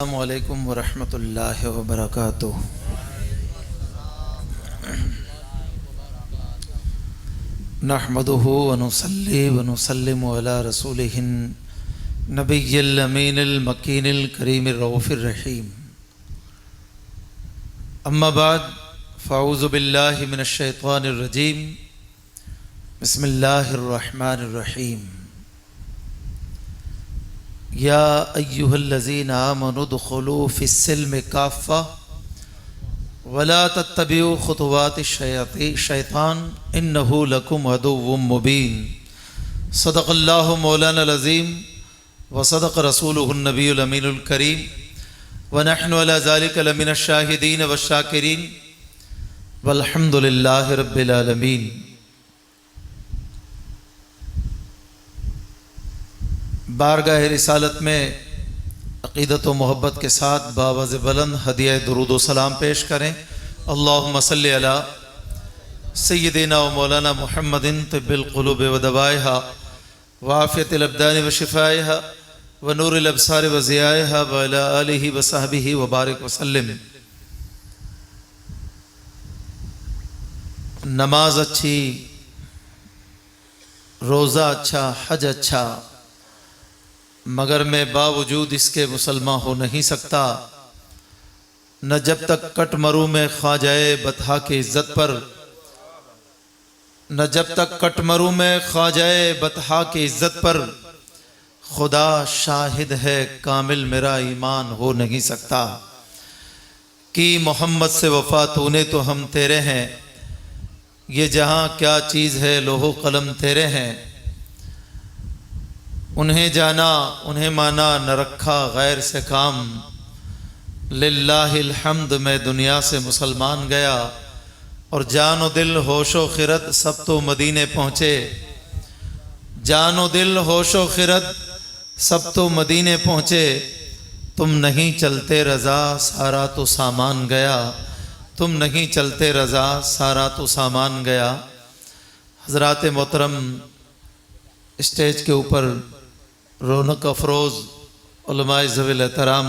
السلام علیکم ورحمۃ اللہ وبرکاتہ۔ نحمده ونصلي ونسلم على رسوله النبي الامین المکین الکریم الرؤوف الرحیم، اما بعد فاعوذ باللہ من الشیطان الرجیم، بسم اللہ الرحمن الرحیم۔ یا ایہا الذین آمنوا ادخلوا فی السلم کافۃ ولا تتبعوا خطوات الشیطان انہ لکم عدو مبین۔ صدق اللہ مولانا العظیم وصدق رسولہ النبی الامین الکریم، ونحن علی ذلک لمن الشاہدین والشاکرین، والحمد للہ رب العالمین۔ بارگاہ رسالت میں عقیدت و محبت کے ساتھ بآواز بلند ہدیہ درود و سلام پیش کریں۔ اللہم صلی علی سیدنا و مولانا محمد طب القلوب و دوائها وعافیت الابدان و شفائها و نور الابصار و ضیائها و علی آلہ و صحبہ وبارک وسلم۔ نماز اچھی، روزہ اچھا، حج اچھا، مگر میں باوجود اس کے مسلمان ہو نہیں سکتا، نہ جب تک کٹ مروں میں خواجہ بطحا کی عزت پر، نہ جب تک کٹ مروں میں خواجہ بطحا کی عزت پر، خدا شاہد ہے کامل میرا ایمان ہو نہیں سکتا۔ کی محمد سے وفا تو نے تو ہم تیرے ہیں، یہ جہاں کیا چیز ہے لوح و قلم تیرے ہیں۔ انہیں جانا انہیں مانا نہ رکھا غیر سے کام، للہ الحمد میں دنیا سے مسلمان گیا، اور جان و دل ہوش و خرد سب تو مدینے پہنچے۔ جان و دل ہوش و خرد سب تو مدینے پہنچے، تم نہیں چلتے رضا سارا تو سامان گیا، تم نہیں چلتے رضا سارا تو سامان گیا۔ حضرات محترم، اسٹیج کے اوپر رونق افروز علماء ذوی الاحترام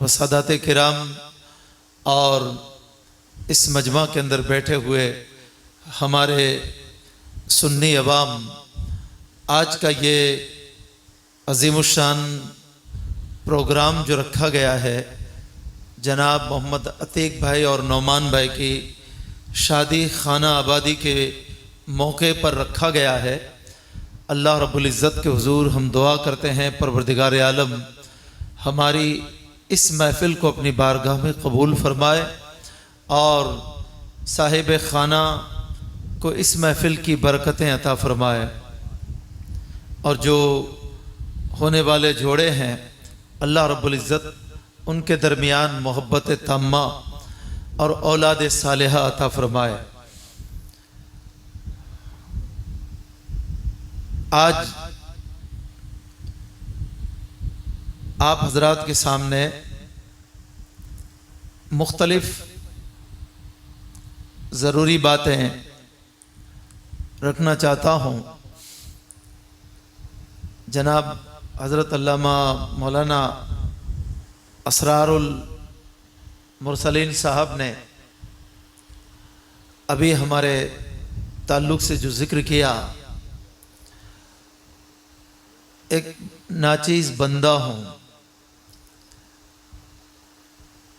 و سادات کرام، اور اس مجمع کے اندر بیٹھے ہوئے ہمارے سنی عوام، آج کا یہ عظیم الشان پروگرام جو رکھا گیا ہے جناب محمد عتیق بھائی اور نعمان بھائی کی شادی خانہ آبادی کے موقع پر رکھا گیا ہے، اللہ رب العزت کے حضور ہم دعا کرتے ہیں پروردگار عالم ہماری اس محفل کو اپنی بارگاہ میں قبول فرمائے، اور صاحب خانہ کو اس محفل کی برکتیں عطا فرمائے، اور جو ہونے والے جوڑے ہیں اللہ رب العزت ان کے درمیان محبت تامہ اور اولاد صالحہ عطا فرمائے۔ آج آپ حضرات کے سامنے مختلف ضروری باتیں رکھنا چاہتا ہوں۔ جناب حضرت علامہ مولانا اسرار المرسلین صاحب نے ابھی ہمارے تعلق سے جو ذکر کیا، ایک ناچیز بندہ ہوں،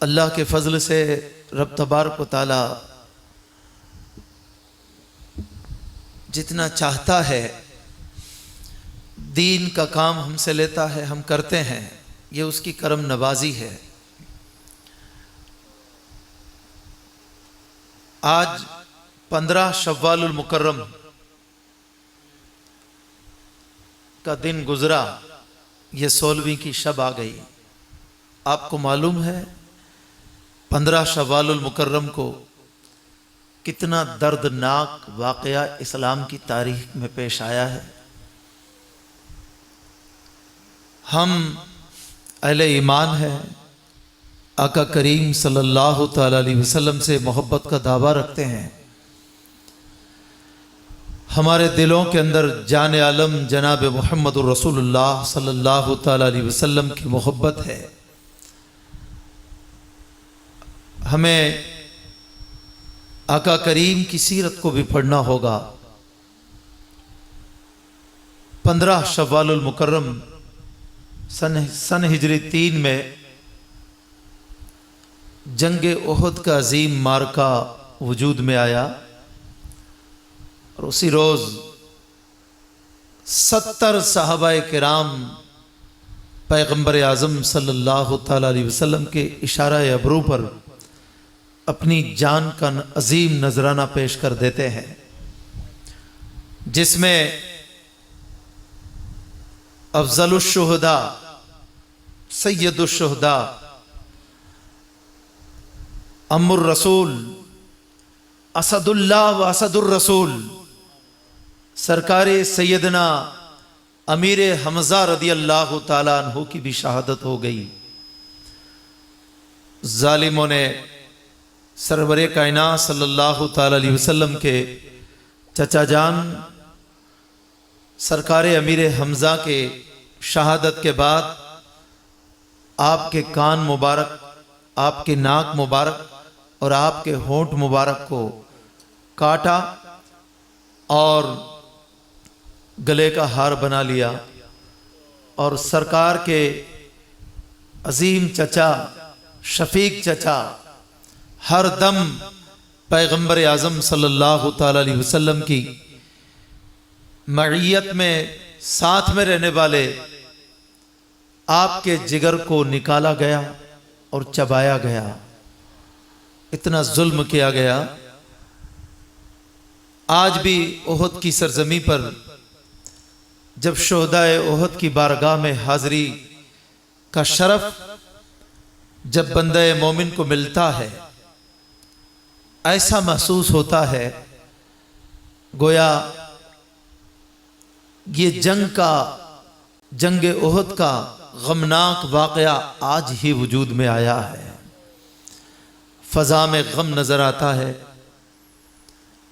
اللہ کے فضل سے رب تبارک و تعالی جتنا چاہتا ہے دین کا کام ہم سے لیتا ہے، ہم کرتے ہیں، یہ اس کی کرم نوازی ہے۔ آج 15 شوال المکرم کا دن گزرا، یہ 16ویں کی شب آ گئی۔ آپ کو معلوم ہے 15 شوال المکرم کو کتنا دردناک واقعہ اسلام کی تاریخ میں پیش آیا ہے۔ ہم اہل ایمان ہیں، آقا کریم صلی اللہ تعالی علیہ وسلم سے محبت کا دعویٰ رکھتے ہیں، ہمارے دلوں کے اندر جان عالم جناب محمد الرسول اللہ صلی اللہ تعالی علیہ وسلم کی محبت ہے، ہمیں آقا کریم کی سیرت کو بھی پڑھنا ہوگا۔ 15 شوال المکرم سن ہجری 3 میں جنگ احد کا عظیم معرکہ وجود میں آیا، اور اسی روز 70 صحابہ کرام پیغمبر اعظم صلی اللہ تعالی علیہ وسلم کے اشارہ ابرو پر اپنی جان کا عظیم نذرانہ پیش کر دیتے ہیں، جس میں افضل الشہداء، سید الشہداء، ام الرسول، اسد اللہ و اسد الرسول، سرکار سیدنا امیر حمزہ رضی اللہ تعالیٰ عنہ کی بھی شہادت ہو گئی۔ ظالموں نے سرور کائنات صلی اللہ تعالیٰ علیہ وسلم کے چچا جان سرکار امیر حمزہ کے شہادت کے بعد آپ کے کان مبارک، آپ کے ناک مبارک اور آپ کے ہونٹ مبارک کو کاٹا اور گلے کا ہار بنا لیا، اور سرکار کے عظیم چچا، شفیق چچا، ہر دم پیغمبر اعظم صلی اللہ تعالی علیہ وسلم کی معیت میں ساتھ میں رہنے والے آپ کے جگر کو نکالا گیا اور چبایا گیا، اتنا ظلم کیا گیا۔ آج بھی احد کی سرزمین پر جب شہداء احد کی بارگاہ میں حاضری کا شرف جب بندہ مومن کو ملتا ہے، ایسا محسوس ہوتا ہے گویا یہ جنگ احد کا غمناک واقعہ آج ہی وجود میں آیا ہے۔ فضا میں غم نظر آتا ہے۔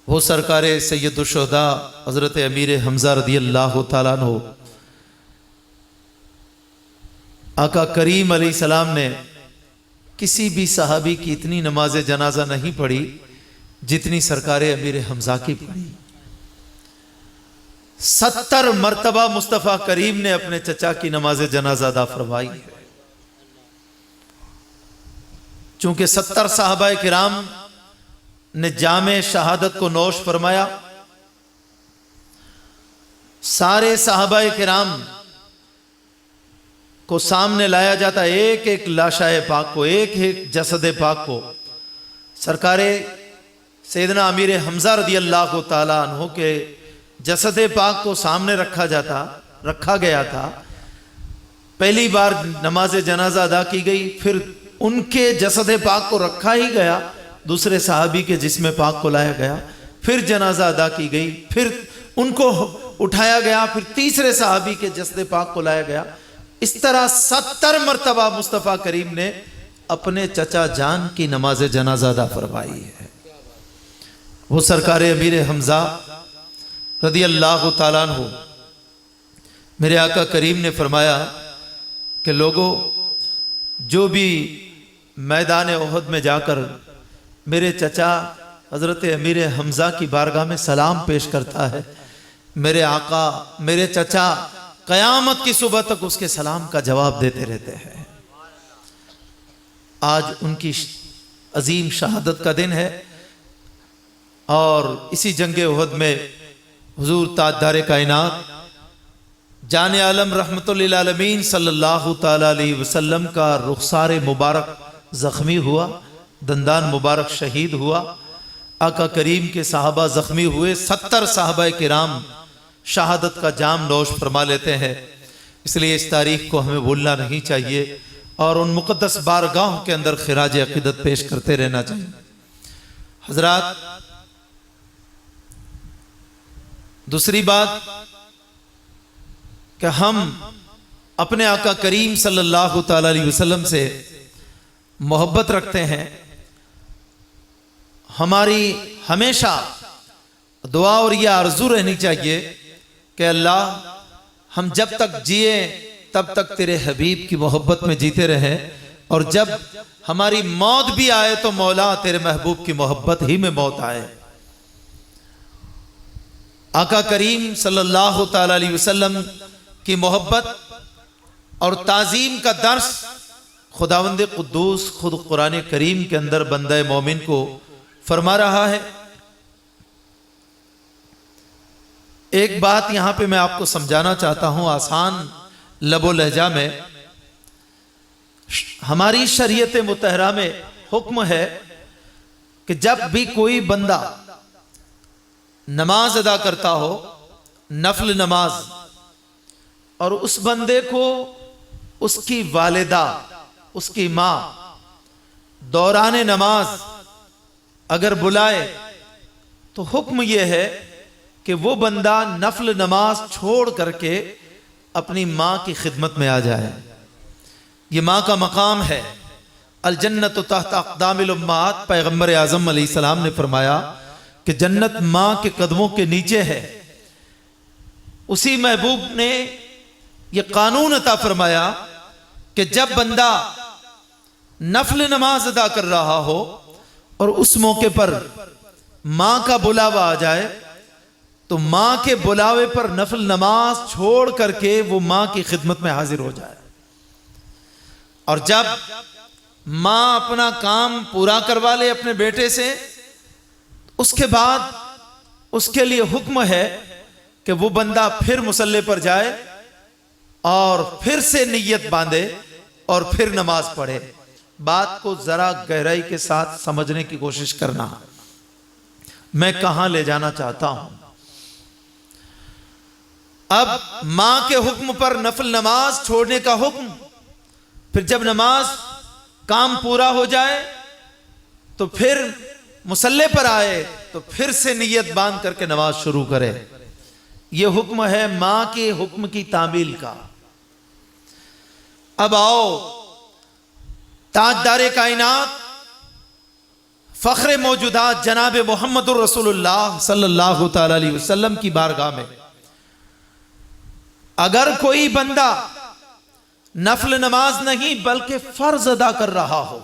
وہ سرکار سید الشہداء حضرت امیر حمزہ رضی اللہ تعالیٰ عنہ، آقا کریم علیہ السلام نے کسی بھی صحابی کی اتنی نماز جنازہ نہیں پڑھی جتنی سرکار امیر حمزہ کی پڑھی۔ 70 مرتبہ مصطفیٰ کریم نے اپنے چچا کی نماز جنازہ ادا فرمائی ہے۔ چونکہ 70 صحابہ کرام نے جام شہادت کو نوش فرمایا، سارے صحابہ کرام کو سامنے لایا جاتا، ایک ایک لاشائے پاک کو، ایک ایک جسد پاک کو سرکار سیدنا امیر حمزہ رضی اللہ تعالیٰ عنہ کے جسد پاک کو سامنے رکھا گیا تھا۔ پہلی بار نماز جنازہ ادا کی گئی، پھر ان کے جسد پاک کو رکھا ہی گیا، دوسرے صحابی کے جسم پاک کو لایا گیا، پھر جنازہ ادا کی گئی، پھر ان کو اٹھایا گیا، پھر تیسرے صحابی کے جسد پاک کو لایا گیا۔ اس طرح 70 مرتبہ مصطفیٰ کریم نے اپنے چچا جان کی نماز جنازہ ادا فرمائی ہے۔ وہ سرکار امیر حمزہ رضی اللہ تعالیٰ عنہ، میرے آقا کریم نے فرمایا کہ لوگوں، جو بھی میدان احد میں جا کر میرے چچا حضرت امیر حمزہ کی بارگاہ میں سلام پیش کرتا ہے، میرے آقا، میرے چچا قیامت کی صبح تک اس کے سلام کا جواب دیتے رہتے ہیں۔ آج ان کی عظیم شہادت کا دن ہے، اور اسی جنگ احد میں حضور تاجدار کائنات جان عالم رحمت للعالمین صلی اللہ تعالی علیہ وسلم کا رخسار مبارک زخمی ہوا، دندان مبارک شہید ہوا، آقا کریم کے صحابہ زخمی ہوئے، 70 صحابہ کرام شہادت کا جام نوش فرما لیتے ہیں۔ اس لیے اس تاریخ کو ہمیں بھولنا نہیں چاہیے، اور ان مقدس بارگاہوں کے اندر خراج عقیدت پیش کرتے رہنا چاہیے۔ حضرات، دوسری بات کہ ہم اپنے آقا کریم صلی اللہ تعالی علیہ وسلم سے محبت رکھتے ہیں۔ ہماری ہمیشہ دعا اور یہ آرزو رہنی چاہیے کہ اللہ، ہم جب تک جیے تب تک تیرے حبیب کی محبت میں جیتے رہیں، اور جب ہماری موت بھی آئے تو مولا تیرے محبوب کی محبت ہی میں موت آئے۔ آقا کریم صلی اللہ تعالی علیہ وسلم کی محبت اور تعظیم کا درس خداوند قدوس خود قرآن کریم کے اندر بندہ مومن کو فرما رہا ہے۔ ایک بات یہاں پہ میں آپ کو سمجھانا چاہتا ہوں آسان لب و لہجہ میں۔ ہماری شریعت مطہرہ میں حکم ہے کہ جب بھی کوئی بندہ نماز ادا کرتا ہو، نفل نماز، اور اس بندے کو اس کی والدہ، اس کی ماں دوران نماز اگر بلائے تو حکم یہ ہے کہ وہ بندہ نفل نماز چھوڑ کر کے اپنی ماں کی خدمت میں آ جائے۔ یہ ماں کا مقام ہے۔ الجنت تحت اقدام الامہات، پیغمبر اعظم علیہ السلام نے فرمایا کہ جنت ماں کے قدموں کے نیچے ہے۔ اسی محبوب نے یہ قانون عطا فرمایا کہ جب بندہ نفل نماز ادا کر رہا ہو اور اس موقع پر ماں کا بلاوا آ جائے تو ماں کے بلاوے پر نفل نماز چھوڑ کر کے وہ ماں کی خدمت میں حاضر ہو جائے، اور جب ماں اپنا کام پورا کروا لے اپنے بیٹے سے، اس کے بعد اس کے لیے حکم ہے کہ وہ بندہ پھر مصلی پر جائے اور پھر سے نیت باندھے اور پھر نماز پڑھے۔ بات کو ذرا گہرائی کے ساتھ سمجھنے کی کوشش کرنا، میں کہاں لے جانا چاہتا ہوں۔ اب ماں کے حکم پر نفل نماز چھوڑنے کا حکم، پھر جب نماز کام پورا ہو جائے تو پھر مصلی پر آئے تو پھر سے نیت باندھ کر کے نماز شروع کرے۔ یہ حکم ہے ماں کے حکم کی تعمیل کا۔ اب آؤ تاجدار کائنات، فخر موجودات جناب محمد الرسول اللہ صلی اللہ تعالی علیہ وسلم کی بارگاہ میں اگر کوئی بندہ نفل نماز نہیں بلکہ فرض ادا کر رہا ہو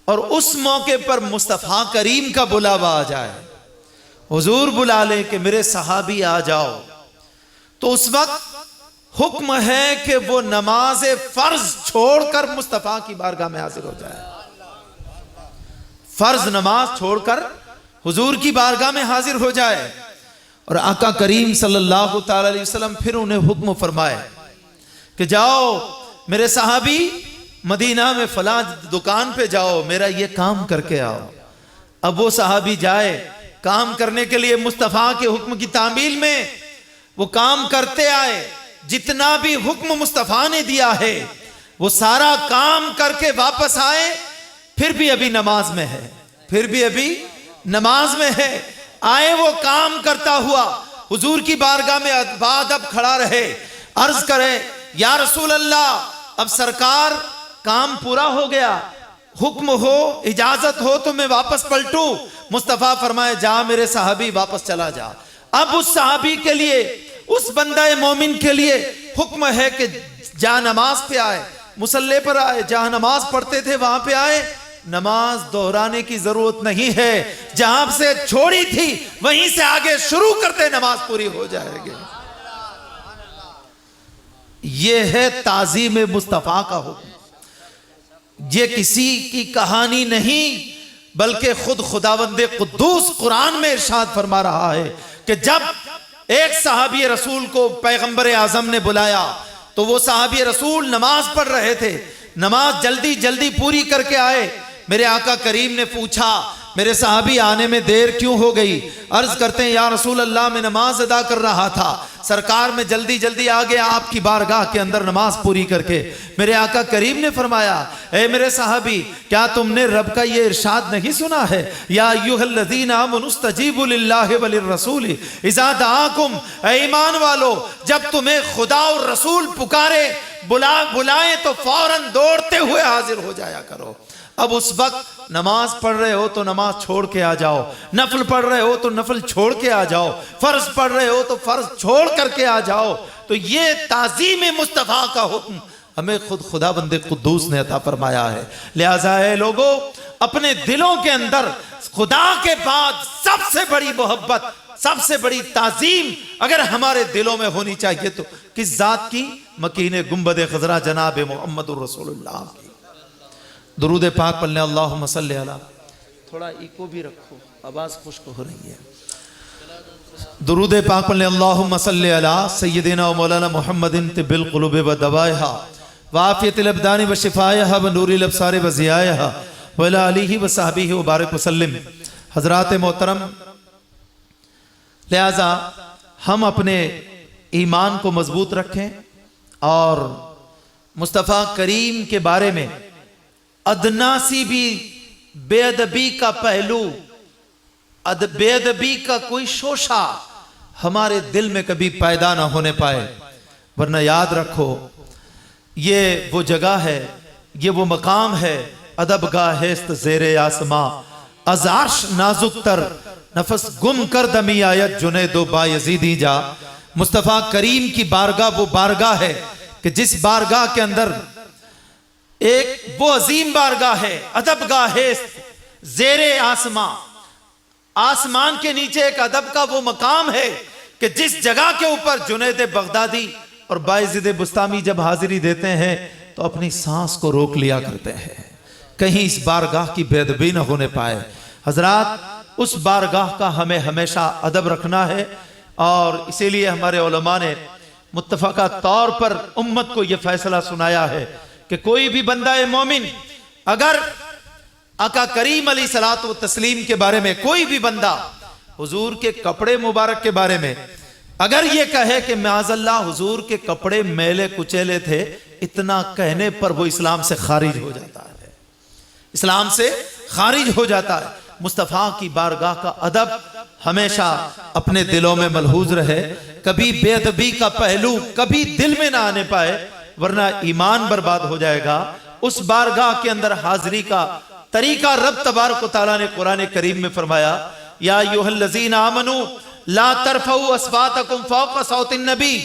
اور اس موقع پر مصطفیٰ کریم کا بلاوا آ جائے، حضور بلا لے کہ میرے صحابی آ جاؤ، تو اس وقت حکم ہے کہ وہ نماز فرض چھوڑ کر مصطفیٰ کی بارگاہ میں حاضر ہو جائے۔ فرض نماز چھوڑ کر حضور کی بارگاہ میں حاضر ہو جائے۔ اور آقا کریم صلی اللہ تعالی علیہ وسلم پھر انہیں حکم فرمائے کہ جاؤ میرے صحابی مدینہ میں فلاں دکان پہ جاؤ، میرا یہ کام کر کے آؤ۔ اب وہ صحابی جائے کام کرنے کے لیے مصطفیٰ کے حکم کی تعمیل میں، وہ کام کرتے آئے، جتنا بھی حکم مصطفیٰ نے دیا ہے وہ سارا کام کر کے واپس آئے، پھر بھی ابھی نماز میں ہے، پھر بھی ابھی نماز میں ہے۔ آئے وہ کام کرتا ہوا حضور کی بارگاہ میں ادب کھڑا رہے، عرض کرے یا رسول اللہ اب سرکار کام پورا ہو گیا، حکم ہو اجازت ہو تو میں واپس پلٹوں۔ مصطفیٰ فرمائے جا میرے صحابی واپس چلا جا۔ اب اس صحابی کے لیے، اس بندہ مومن کے لیے حکم ہے کہ جہاں نماز پہ آئے، مصلی پر آئے، جہاں نماز پڑھتے تھے وہاں پہ آئے، نماز دہرانے کی ضرورت نہیں ہے، جہاں سے چھوڑی تھی وہیں سے آگے شروع کرتے نماز پوری ہو جائے گی۔ یہ ہے تعظیم مصطفیٰ کا حکم۔ یہ کسی کی کہانی نہیں بلکہ خود خداوند قدوس قرآن میں ارشاد فرما رہا ہے کہ جب ایک صحابی رسول کو پیغمبر اعظم نے بلایا تو وہ صحابی رسول نماز پڑھ رہے تھے، نماز جلدی جلدی پوری کر کے آئے۔ میرے آقا کریم نے پوچھا میرے صحابی آنے میں دیر کیوں ہو گئی؟ عرض کرتے ہیں یا رسول اللہ میں نماز ادا کر رہا تھا، سرکار میں جلدی جلدی آ گیا آپ کی بارگاہ کے اندر نماز پوری کر کے۔ میرے آقا کریم نے فرمایا اے میرے صحابی کیا تم نے رب کا یہ ارشاد نہیں سنا ہے یا ایھا الذین آمنوا استجیبوا للہ وللرسول اذا دعاکم، اے ایمان والو جب تمہیں خدا اور رسول پکارے بلائیں تو فوراً دوڑتے ہوئے حاضر ہو جایا کرو۔ اب اس وقت نماز پڑھ رہے ہو تو نماز چھوڑ کے آ جاؤ، نفل پڑھ رہے ہو تو نفل چھوڑ کے آ جاؤ، فرض پڑھ رہے ہو تو فرض چھوڑ کر کے آ جاؤ۔ تو یہ تعظیم مصطفیٰ کا حکم ہمیں خود خدا بند قدوس نے عطا فرمایا ہے۔ لہٰذا اے لوگوں، اپنے دلوں کے اندر خدا کے بعد سب سے بڑی محبت، سب سے بڑی تعظیم اگر ہمارے دلوں میں ہونی چاہیے تو کس ذات کی؟ مکین گنبد خضرا جناب محمد الرسول اللہ کی۔ درود پاک پڑھنے اللہم صلی علی، تھوڑا ایکو بھی رکھو، آواز خشک ہو رہی ہے۔ درود پاک پڑھنے اللہم صلی علی سیدنا و مولانا محمد طب القلوب و دوائہا وعافیت الابدان و شفائہا و نور الابصار و ضیائہا وعلی آلہ و صحبہ و بارک وسلم۔ حضرات محترم، لہذا ہم اپنے ایمان کو مضبوط رکھیں اور مصطفیٰ کریم کے بارے میں ادنا سی بھی بے ادبی کا پہلو، بے ادبی کا کوئی شوشہ ہمارے دل میں کبھی پیدا نہ ہونے پائے، ورنہ یاد رکھو یہ وہ جگہ ہے، یہ وہ مقام ہے، ادب گاہ است زیر آسماں، از عرش نازک تر نفس گم کر دمی آیت جنید و بایزیدی جا۔ مصطفیٰ کریم کی بارگاہ وہ بارگاہ ہے کہ جس بارگاہ کے اندر ایک وہ عظیم بارگاہ ہے، ادب گاہ ہے زیر آسمان، آسمان کے نیچے ایک ادب کا وہ مقام ہے کہ جس جگہ کے اوپر جنید بغدادی اور بایزید بسطامی جب حاضری دیتے ہیں تو اپنی سانس کو روک لیا کرتے ہیں، کہیں اس بارگاہ کی بے ادبی نہ ہونے پائے۔ حضرات، اس بارگاہ کا ہمیں ہمیشہ ادب رکھنا ہے، اور اسی لیے ہمارے علماء نے متفقہ طور پر امت کو یہ فیصلہ سنایا ہے کہ کوئی بھی بندہ مومن اگر آقا کریم علیہ الصلوۃ والتسلیم کے بارے میں، کوئی بھی بندہ حضور کے کپڑے مبارک کے بارے میں اگر یہ کہے کہ معاذ اللہ حضور کے کپڑے میلے کچیلے تھے، اتنا کہنے پر وہ اسلام سے خارج ہو جاتا ہے، اسلام سے خارج ہو جاتا ہے۔ مصطفیٰ کی بارگاہ کا ادب ہمیشہ اپنے دلوں میں ملحوظ رہے، کبھی بے ادبی کا پہلو کبھی دل میں نہ آنے پائے، ورنہ ایمان برباد ہو جائے گا۔ اس بارگاہ کے اندر حاضری کا طریقہ رب تبارک و تعالیٰ نے قرآن کریم میں فرمایا، یا ایھا الذین آمنوا لا ترفعوا اصواتکم فوق صوت النبی،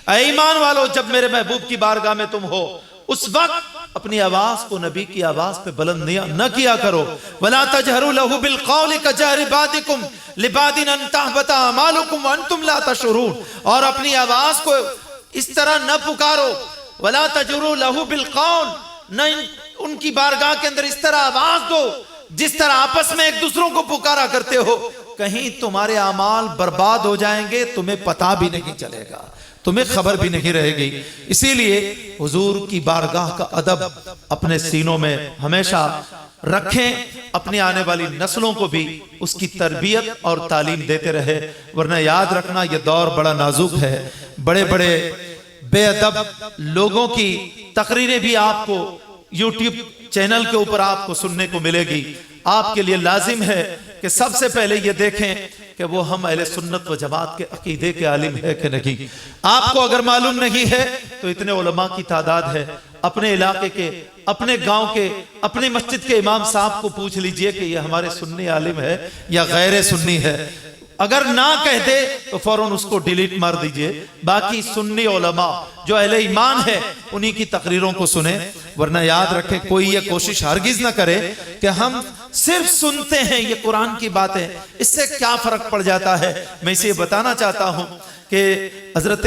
اے ایمان والو جب میرے محبوب کی بارگاہ میں تم ہو اس وقت اپنی آواز کو نبی کی آواز پہ بلند نہ کیا کرو، وَلَا تَجْهَرُوا لَهُ بِالْقَوْلِ كَجَهْرِ بَعْضِكُمْ لِبَعْضٍ أَن تَحْبَطَ أَعْمَالُكُمْ وَأَنْتُمْ لَا تَشْعُرُونَ، اور اپنی آواز کو اس طرح نہ پکارو، وَلَا تَجْهَرُوا لَهُ بِالْقَوْلِ، نہ ان کی بارگاہ کے اندر اس طرح آواز دو جس طرح آپس میں ایک دوسروں کو پکارا کرتے ہو، کہیں تمہارے اعمال برباد ہو جائیں گے، تمہیں پتہ بھی نہیں چلے گا، تمہیں خبر بھی نہیں رہے گی۔ اسی لیے حضور کی بارگاہ کا ادب اپنے سینوں میں ہمیشہ رکھیں، اپنی آنے والی نسلوں کو بھی اس کی تربیت اور تعلیم دیتے رہے، ورنہ یاد رکھنا یہ دور بڑا نازک ہے، بڑے بڑے بے ادب لوگوں کی تقریریں بھی آپ کو یوٹیوب چینل کے اوپر آپ کو سننے کو ملے گی۔ آپ کے لیے لازم ہے کہ سب سے پہلے یہ دیکھیں کہ وہ ہم اہل سنت و جماعت کے عقیدے کے عالم ہے کہ نہیں۔ آپ کو اگر معلوم نہیں ہے تو اتنے علماء کی تعداد ہے، اپنے علاقے کے، اپنے گاؤں کے، اپنے مسجد کے امام صاحب کو پوچھ لیجئے کہ یہ ہمارے سنی عالم ہے یا غیر سنی ہے، اگر نہ کہہ دے تو فوراً اس کو ڈیلیٹ مار دیجئے۔ باقی سنی علماء جو اہل ایمان ہے انہی کی تقریروں کو سنیں، ورنہ یاد رکھیں کوئی یہ کوشش ہرگز نہ کرے کہ ہم صرف سنتے ہیں یہ قرآن کی باتیں، اس سے کیا فرق پڑ جاتا ہے۔ میں اسے بتانا چاہتا ہوں کہ حضرت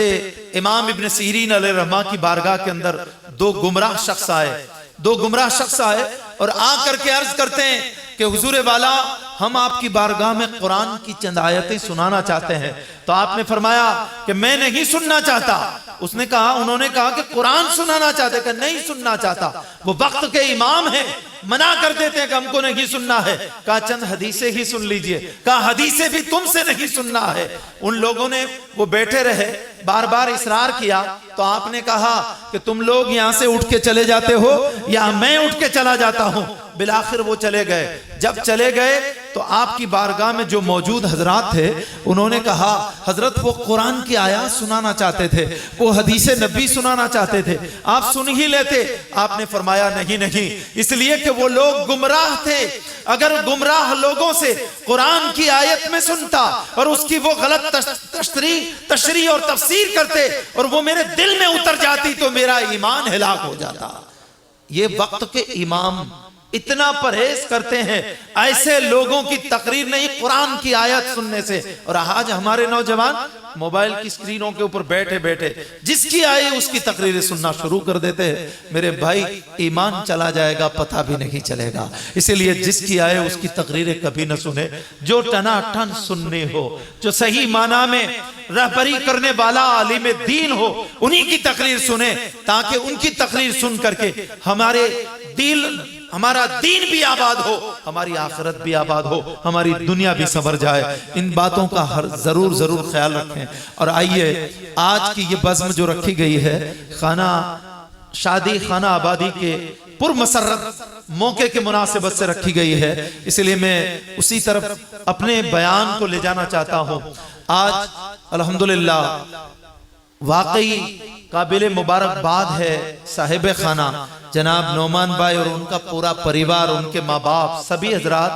امام ابن سیرین علیہ رحمہ کی بارگاہ کے اندر دو گمراہ شخص آئے اور آ کر کے عرض کرتے ہیں کہ حضور والا ہم آپ کی بارگاہ میں قرآن کی چند آیتیں سنانا چاہتے ہیں۔ تو آپ نے فرمایا کہ میں نہیں سننا چاہتا۔ انہوں نے کہا کہ قرآن سنانا چاہتے، کہ نہیں سننا چاہتا۔ وہ وقت کے امام ہیں، منع کر دیتے ہیں کہ ہم کو نہیں سننا ہے۔ کہا چند حدیثیں ہی سن لیجئے۔ کہا حدیثیں بھی تم سے نہیں سننا ہے۔ ان لوگوں نے وہ بیٹھے رہے، بار بار اصرار کیا، تو آپ نے کہا کہ تم لوگ یہاں سے اٹھ کے چلے جاتے ہو یا میں اٹھ کے چلا جاتا ہوں۔ بالآخر وہ چلے گئے۔ جب چلے گئے تو آپ کی بارگاہ میں جو موجود حضرات تھے انہوں نے کہا حضرت وہ قرآن کی آیات سنانا چاہتے تھے، وہ حدیث نبی سنانا چاہتے تھے، آپ سن ہی لیتے۔ آپ نے فرمایا نہیں، اس لیے کہ وہ لوگ گمراہ تھے. اگر گمراہ لوگوں سے قرآن کی آیت میں سنتا اور اس کی وہ غلط تشریح اور تفسیر کرتے اور وہ میرے دل میں اتر جاتی تو میرا ایمان ہلاک ہو جاتا. یہ وقت کے امام اتنا پرہیز کرتے ہیں ایسے لوگوں کی تقریر نہیں قرآن کی آیت سننے سے. اور آج ہمارے نوجوان موبائل کی سکرینوں کے اوپر بیٹھے بیٹھے جس کی آئی اس کی تقریریں سننا شروع کر دیتے ہیں. میرے بھائی ایمان چلا جائے گا پتہ بھی نہیں چلے گا. اسی لیے جس کی آئے اس کی تقریریں کبھی نہ سنیں. جو ٹنا ٹن سننے ہو, جو صحیح معنی میں رہبری کرنے والا عالم دین ہو, انہی کی تقریر سنیں تاکہ ان کی تقریر سن کر کے ہمارا دین بھی آباد ہو, ہماری آخرت بھی آباد ہو, ہماری دنیا بھی سنور جائے. ان باتوں کا ضرور خیال رکھیں. اور آئیے آج کی یہ بزم جو رکھی گئی ہے شادی خانہ آبادی کے پرمسرت موقع کے مناسبت سے رکھی گئی ہے, اس لیے میں اسی طرف اپنے بیان کو لے جانا چاہتا ہوں. آج الحمدللہ واقعی قابل مبارکباد ہے صاحب خانہ جناب نعمان بھائی اور ان کا پورا پریوار, ان کے ماں باپ سبھی حضرات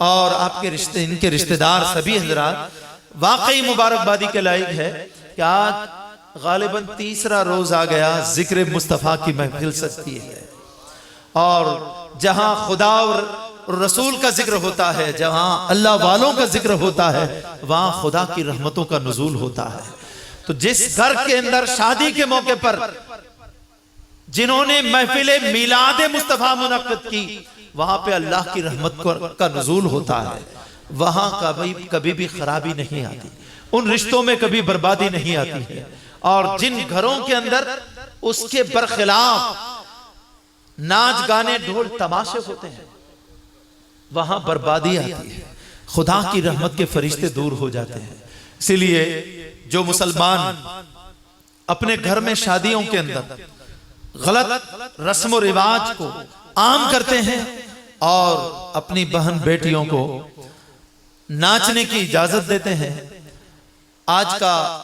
اور آپ کے ان کے رشتہ دار سبھی حضرات. واقعی مبارکبادی کے لائق ہے کہ آج غالباً تیسرا روز آ گیا ذکر مصطفیٰ کی محفل سجتی ہے. اور جہاں خدا اور رسول کا ذکر ہوتا ہے, جہاں اللہ والوں کا ذکر ہوتا ہے, وہاں خدا کی رحمتوں کا نزول ہوتا ہے. تو جس گھر کے اندر شادی کے موقع پر جنہوں نے محفل میلاد مصطفیٰ منعقد کی, وہاں پہ اللہ کی رحمت کا نزول ہوتا ہے. وہاں کبھی بھی خرابی نہیں آتی, ان رشتوں میں کبھی بربادی نہیں آتی ہے. اور جن گھروں کے اندر اس کے برخلاف ناچ گانے ڈھول تماشے ہوتے ہیں, وہاں بربادی آتی ہے, خدا کی رحمت کے فرشتے دور ہو جاتے ہیں. اسی لیے جو مسلمان اپنے گھر میں شادیوں کے اندر غلط رسم و رواج کو عام کرتے ہیں اور اپنی بہن بیٹیوں کو ناچنے کی اجازت دیتے ہیں, آج کا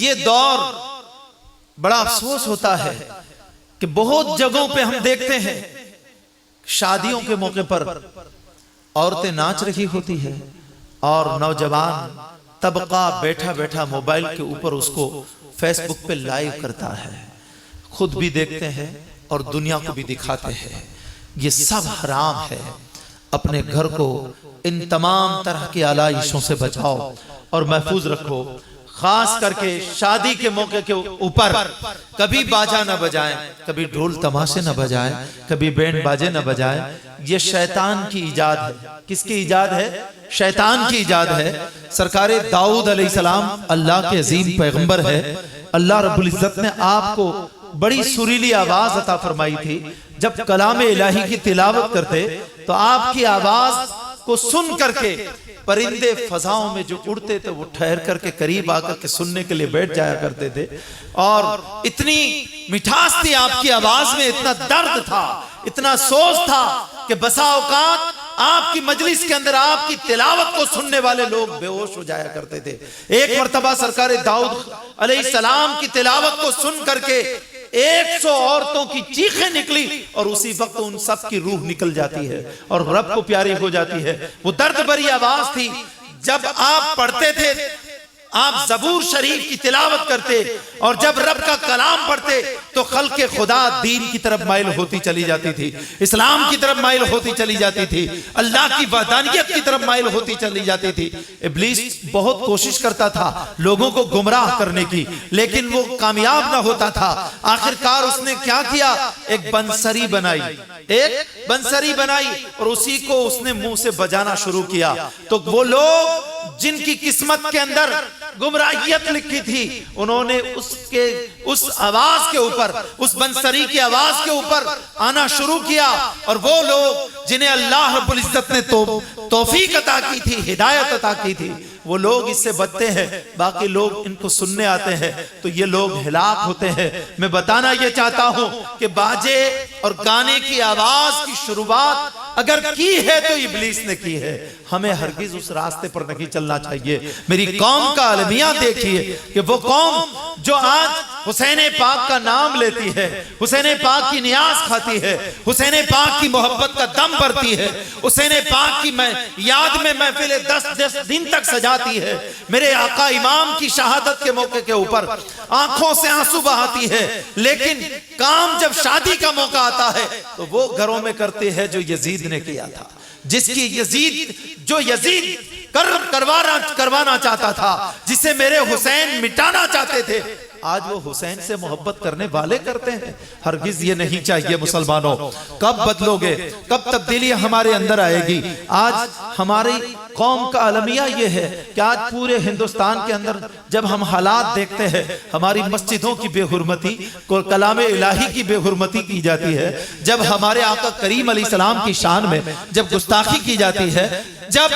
یہ دور بڑا افسوس ہوتا ہے کہ بہت جگہوں پہ ہم دیکھتے ہیں شادیوں کے موقع پر عورتیں ناچ رہی ہوتی ہیں اور نوجوان طبقہ بیٹھا بیٹھا موبائل کے اوپر اس کو فیس بک پہ لائیو کرتا ہے. خود بھی دیکھتے ہیں اور دنیا کو بھی دکھاتے ہیں. یہ سب حرام ہے. اپنے گھر کو ان تمام طرح کی آلائشوں سے بچاؤ اور محفوظ رکھو. خاص کر کے شادی کے موقع کے اوپر کبھی باجا نہ بجائیں, کبھی ڈھول تماشے نہ بجائیں, کبھی بینڈ باجے نہ بجائیں. یہ شیطان کی ایجاد ہے. کس کی ایجاد ہے؟ شیطان کی ایجاد ہے. سرکار داؤد علیہ السلام اللہ کے عظیم پیغمبر ہے. اللہ رب العزت نے آپ کو بڑی سریلی آواز عطا فرمائی تھی. جب کلام الہی کی تلاوت کرتے تو آپ کی آواز کو سن کر کے پرندے فضاؤں میں جو اڑتے تھے وہ ٹھہر کر کے قریب آ کر کے سننے کے لیے بیٹھ جایا کرتے تھے. اور اتنی مٹھاس تھی آپ کی آواز میں, اتنا درد تھا, اتنا سوز تھا کہ بسا اوقات آپ کی مجلس کے اندر آپ کی تلاوت کو سننے والے لوگ بے ہوش ہو جایا کرتے تھے. ایک مرتبہ سرکار داؤد علیہ السلام کی تلاوت کو سن کر کے 100 عورتوں کی چیخیں نکلی اور اسی وقت ان سب کی روح نکل جاتی ہے اور رب کو پیاری ہو جاتی ہے. وہ درد بھری آواز تھی. جب آپ پڑھتے تھے, آپ زبور شریف کی تلاوت کرتے اور جب رب کا کلام پڑھتے تو خلق خدا دین کی طرف مائل ہوتی چلی جاتی تھی, اسلام کی طرف مائل ہوتی چلی جاتی تھی, اللہ کی وحدانیت کی طرف مائل ہوتی چلی جاتی تھی. ابلیس بہت کوشش کرتا تھا لوگوں کو گمراہ کرنے کی, لیکن وہ کامیاب نہ ہوتا تھا. آخرکار اس نے کیا کیا؟ ایک بنسری بنائی اور اسی کو اس نے منہ سے بجانا شروع کیا. تو وہ لوگ جن کی قسمت کے اندر گمراہیت لکھی تھی, انہوں نے اس آواز کے اوپر, اس بنسری کی آواز کے اوپر آنا شروع کیا. اور وہ لوگ جنہیں اللہ رب العزت نے توفیق عطا کی تھی, ہدایت عطا کی تھی, وہ لوگ اس سے بچتے ہیں. باقی لوگ ان کو سننے آتے ہیں تو یہ لوگ ہلاک ہوتے ہیں. میں بتانا یہ چاہتا ہوں کہ باجے اور گانے کی آواز کی شروعات اگر کی ہے تو ابلیس نے کی ہے. ہمیں ہرگز اس راستے پر نہیں چلنا چاہیے. میری قوم کا المیہ دیکھیے کہ وہ قوم جو آج حسین پاک کا نام لیتی ہے، حسین پاک کی نیاز کھاتی ہے، حسین پاک کی محبت کا دم بھرتی ہے، حسین پاک کی یاد میں محفل 10 دن تک سجاتی ہے، میرے آقا امام کی شہادت کے موقع کے اوپر آنکھوں سے آنسو بہاتی ہے، لیکن کام جب شادی کا موقع آتا ہے تو وہ گھروں میں کرتے ہیں جو یزید نے کیا تھا، جو یزید کروانا چاہتا تھا، جسے میرے حسین مٹانا چاہتے تھے، آج وہ حسین سے محبت کرنے والے کرتے ہیں۔ ہرگز یہ نہیں چاہیے مسلمانوں۔ کب بدلو گے؟ کب تبدیلی ہمارے اندر آئے گی؟ آج ہماری قوم کا المیہ یہ ہے کہ آج پورے ہندوستان کے اندر جب ہم حالات دیکھتے ہیں، ہماری مسجدوں کی بے حرمتی، کلام الہی کی بے حرمتی کی جاتی ہے، جب ہمارے آقا کریم علیہ السلام کی شان میں جب گستاخی کی جاتی ہے، جب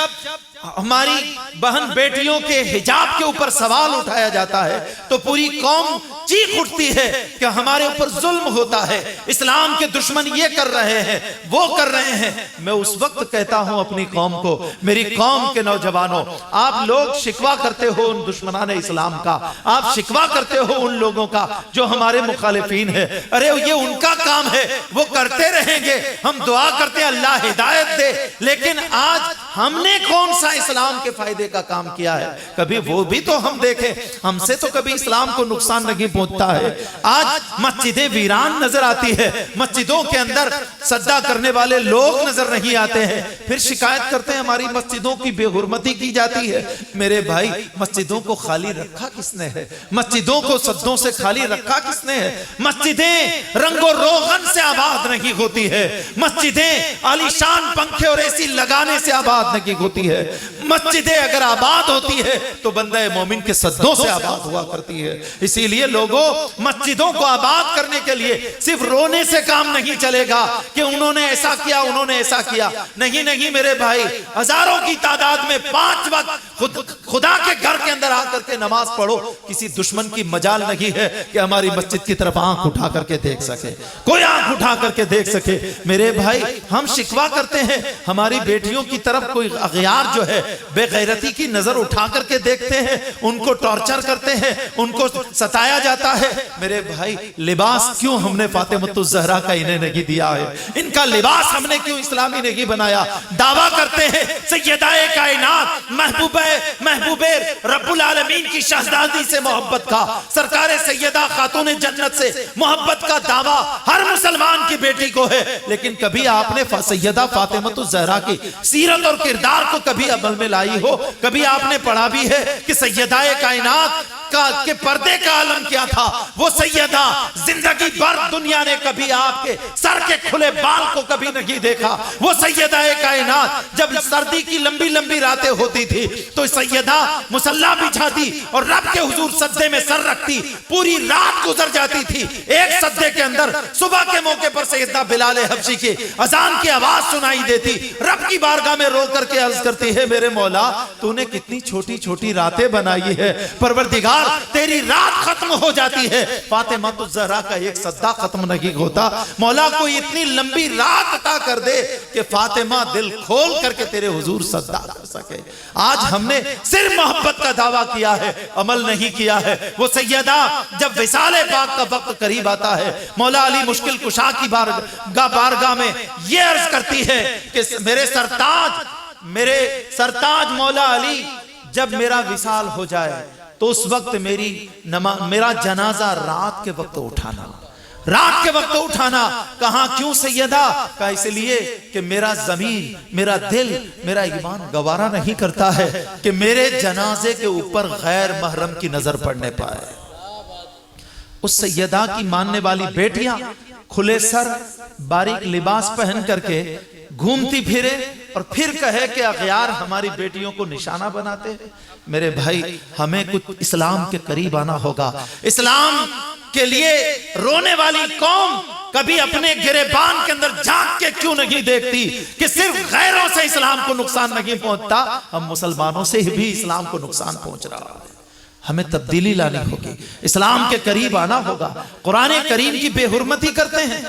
ہماری بہن بیٹیوں کے حجاب کے اوپر سوال اٹھایا جاتا ہے، تو پوری قوم چیخ اٹھتی ہے کہ ہمارے اوپر ظلم ہوتا ہے، اسلام کے دشمن یہ کر رہے ہیں، وہ کر رہے ہیں۔ میں اس وقت کہتا ہوں اپنی قوم کو، میری قوم کے نوجوانوں، آپ لوگ شکوہ کرتے ہو ان دشمنان اسلام کا، آپ شکوہ کرتے ہو ان لوگوں کا جو ہمارے مخالفین ہیں، ارے یہ ان کا کام ہے، وہ کرتے رہیں گے، ہم دعا کرتے ہیں اللہ ہدایت دے، لیکن آج ہم نے کون سا اسلام کے فائدے کا کام کیا ہے؟ کبھی وہ بھی تو ہم دیکھیں، ہم سے تو کبھی اسلام کو نقصان نہیں پہنچتا ہے۔ آج مسجدیں ویران نظر آتی ہے، مسجدوں کے اندر سجدہ کرنے والے لوگ نظر نہیں آتے ہیں، پھر شکایت کرتے ہیں ہماری مسجدوں کی بے حرمتی کی جاتی ہے۔ میرے بھائی، مسجدوں کو خالی رکھا کس نے ہے؟ مسجدوں کو سجدوں سے خالی رکھا کس نے ہے؟ مسجدیں رنگ و روغن سے آباد نہیں ہوتی ہے، مسجدیں عالیشان پنکھے اور اے سی لگانے سے آباد نہیں ہوتی ہے، مسجدیں اگر آباد ہوتی ہے تو بندہ مومن کے سجدوں سے آباد ہوا کرتی ہے۔ اسی لیے لوگوں، مسجدوں کو آباد کرنے کے لیے صرف رونے سے کام نہیں چلے گا کہ انہوں نے ایسا کیا، انہوں نے ایسا کیا، نہیں میرے بھائی، ہزاروں کی تعداد میں 5 وقت خدا کے گھر کے اندر آ کر کے نماز پڑھو، کسی دشمن کی مجال نہیں ہے کہ ہماری مسجد کی طرف آنکھ اٹھا کر کے دیکھ سکے، کوئی آنکھ اٹھا کر کے دیکھ سکے۔ میرے بھائی، ہم شکوہ کرتے ہیں ہماری بیٹیوں کی طرف کوئی اغیار جو ہے بے غیرتی کی نظر اٹھا کر کے دیکھتے ہیں، ان کو ٹارچر کرتے ہیں، ان کو ستایا جاتا ہے۔ میرے بھائی، لباس کیوں ہم نے فاطمۃ الزہرا کا انہیں نہیں دیا ہے؟ ان کا لباس ہم نے کیوں اسلامی نہیں بنایا؟ دعویٰ کرتے ہیں سیدہ کائنات، محبوب رب العالمین کی شہزادی سے محبت کا، سرکار سیدہ خاتون جنت سے محبت کا دعویٰ ہر مسلمان کی بیٹی کو ہے، لیکن کبھی آپ نے سیدہ فاطمۃ الزہرا کی سیرت اور کردار کو کبھی عمل میں لائی ہو؟ کبھی آپ نے پڑھا بھی ہے کہ سیدہ کائنات کے پردے کا عالم کیا تھا؟ وہ سیدہ زندگی بھر دنیا نے کبھی آپ کے سر کے کھلے بال کو کبھی نہیں دیکھا۔ وہ سیدہ کائنات جب سردی کی لمبی لمبی راتیں ہوتی تھی تو سیدہ مصلی بچھاتی اور رب کے حضور سجدے میں سر رکھتی، پوری رات گزر جاتی تھی، ایک سجدے کے اندر صبح کے موقع پر سیدہ بلال حبشی کی اذان کی آواز سنائی دیتی، رب کی بارگاہ میں رو کر کے عرض کرتی ہے میرے مولا تو نے کتنی چھوٹی چھوٹی راتیں بنائی ہے، پروردگار تیری رات ختم ہو جاتی ہے، فاطمہ الزہرا کا ایک سجدہ ختم نہیں ہوتا، مولا کوئی اتنی لمبی رات عطا کر دے کہ فاطمہ دل کھول کر کے تیرے حضور سجدہ کر سکے۔ آج ہم نے صرف محبت کا دعویٰ کیا ہے، عمل نہیں کیا ہے۔ وہ سیدہ جب وصال پاک کا وقت قریب آتا ہے، مولا علی مشکل کشا کی بارگاہ میں یہ عرض کرتی ہے کہ میرے سرتاج مولا علی، جب میرا وصال ہو جائے تو اس وقت میرا جنازہ رات کے وقت اٹھانا، رات کے وقت اٹھانا۔ کہاں کیوں سیدہ؟ کہا اس لیے کہ میرا ضمیر، میرا دل، میرا ایمان گوارا نہیں کرتا ہے کہ میرے جنازے کے اوپر غیر محرم کی نظر پڑنے پائے۔ اس سیدہ کی ماننے والی بیٹیاں کھلے سر باریک لباس پہن کر کے گھومتی پھرے اور پھر کہے کہ اغیار ہماری بیٹیوں کو نشانہ بناتے ہیں۔ میرے بھائی، ہمیں کچھ اسلام کے قریب آنا ہوگا۔ اسلام کے لیے رونے والی قوم کبھی اپنے گریبان کے اندر جھانک کے کیوں نہیں دیکھتی کہ صرف غیروں سے اسلام کو نقصان نہیں پہنچتا، ہم مسلمانوں سے بھی اسلام کو نقصان پہنچ رہا ہے۔ ہمیں تبدیلی لانی ہوگی، اسلام کے قریب آنا ہوگا۔ قرآن کریم کی بے حرمتی کرتے ہیں،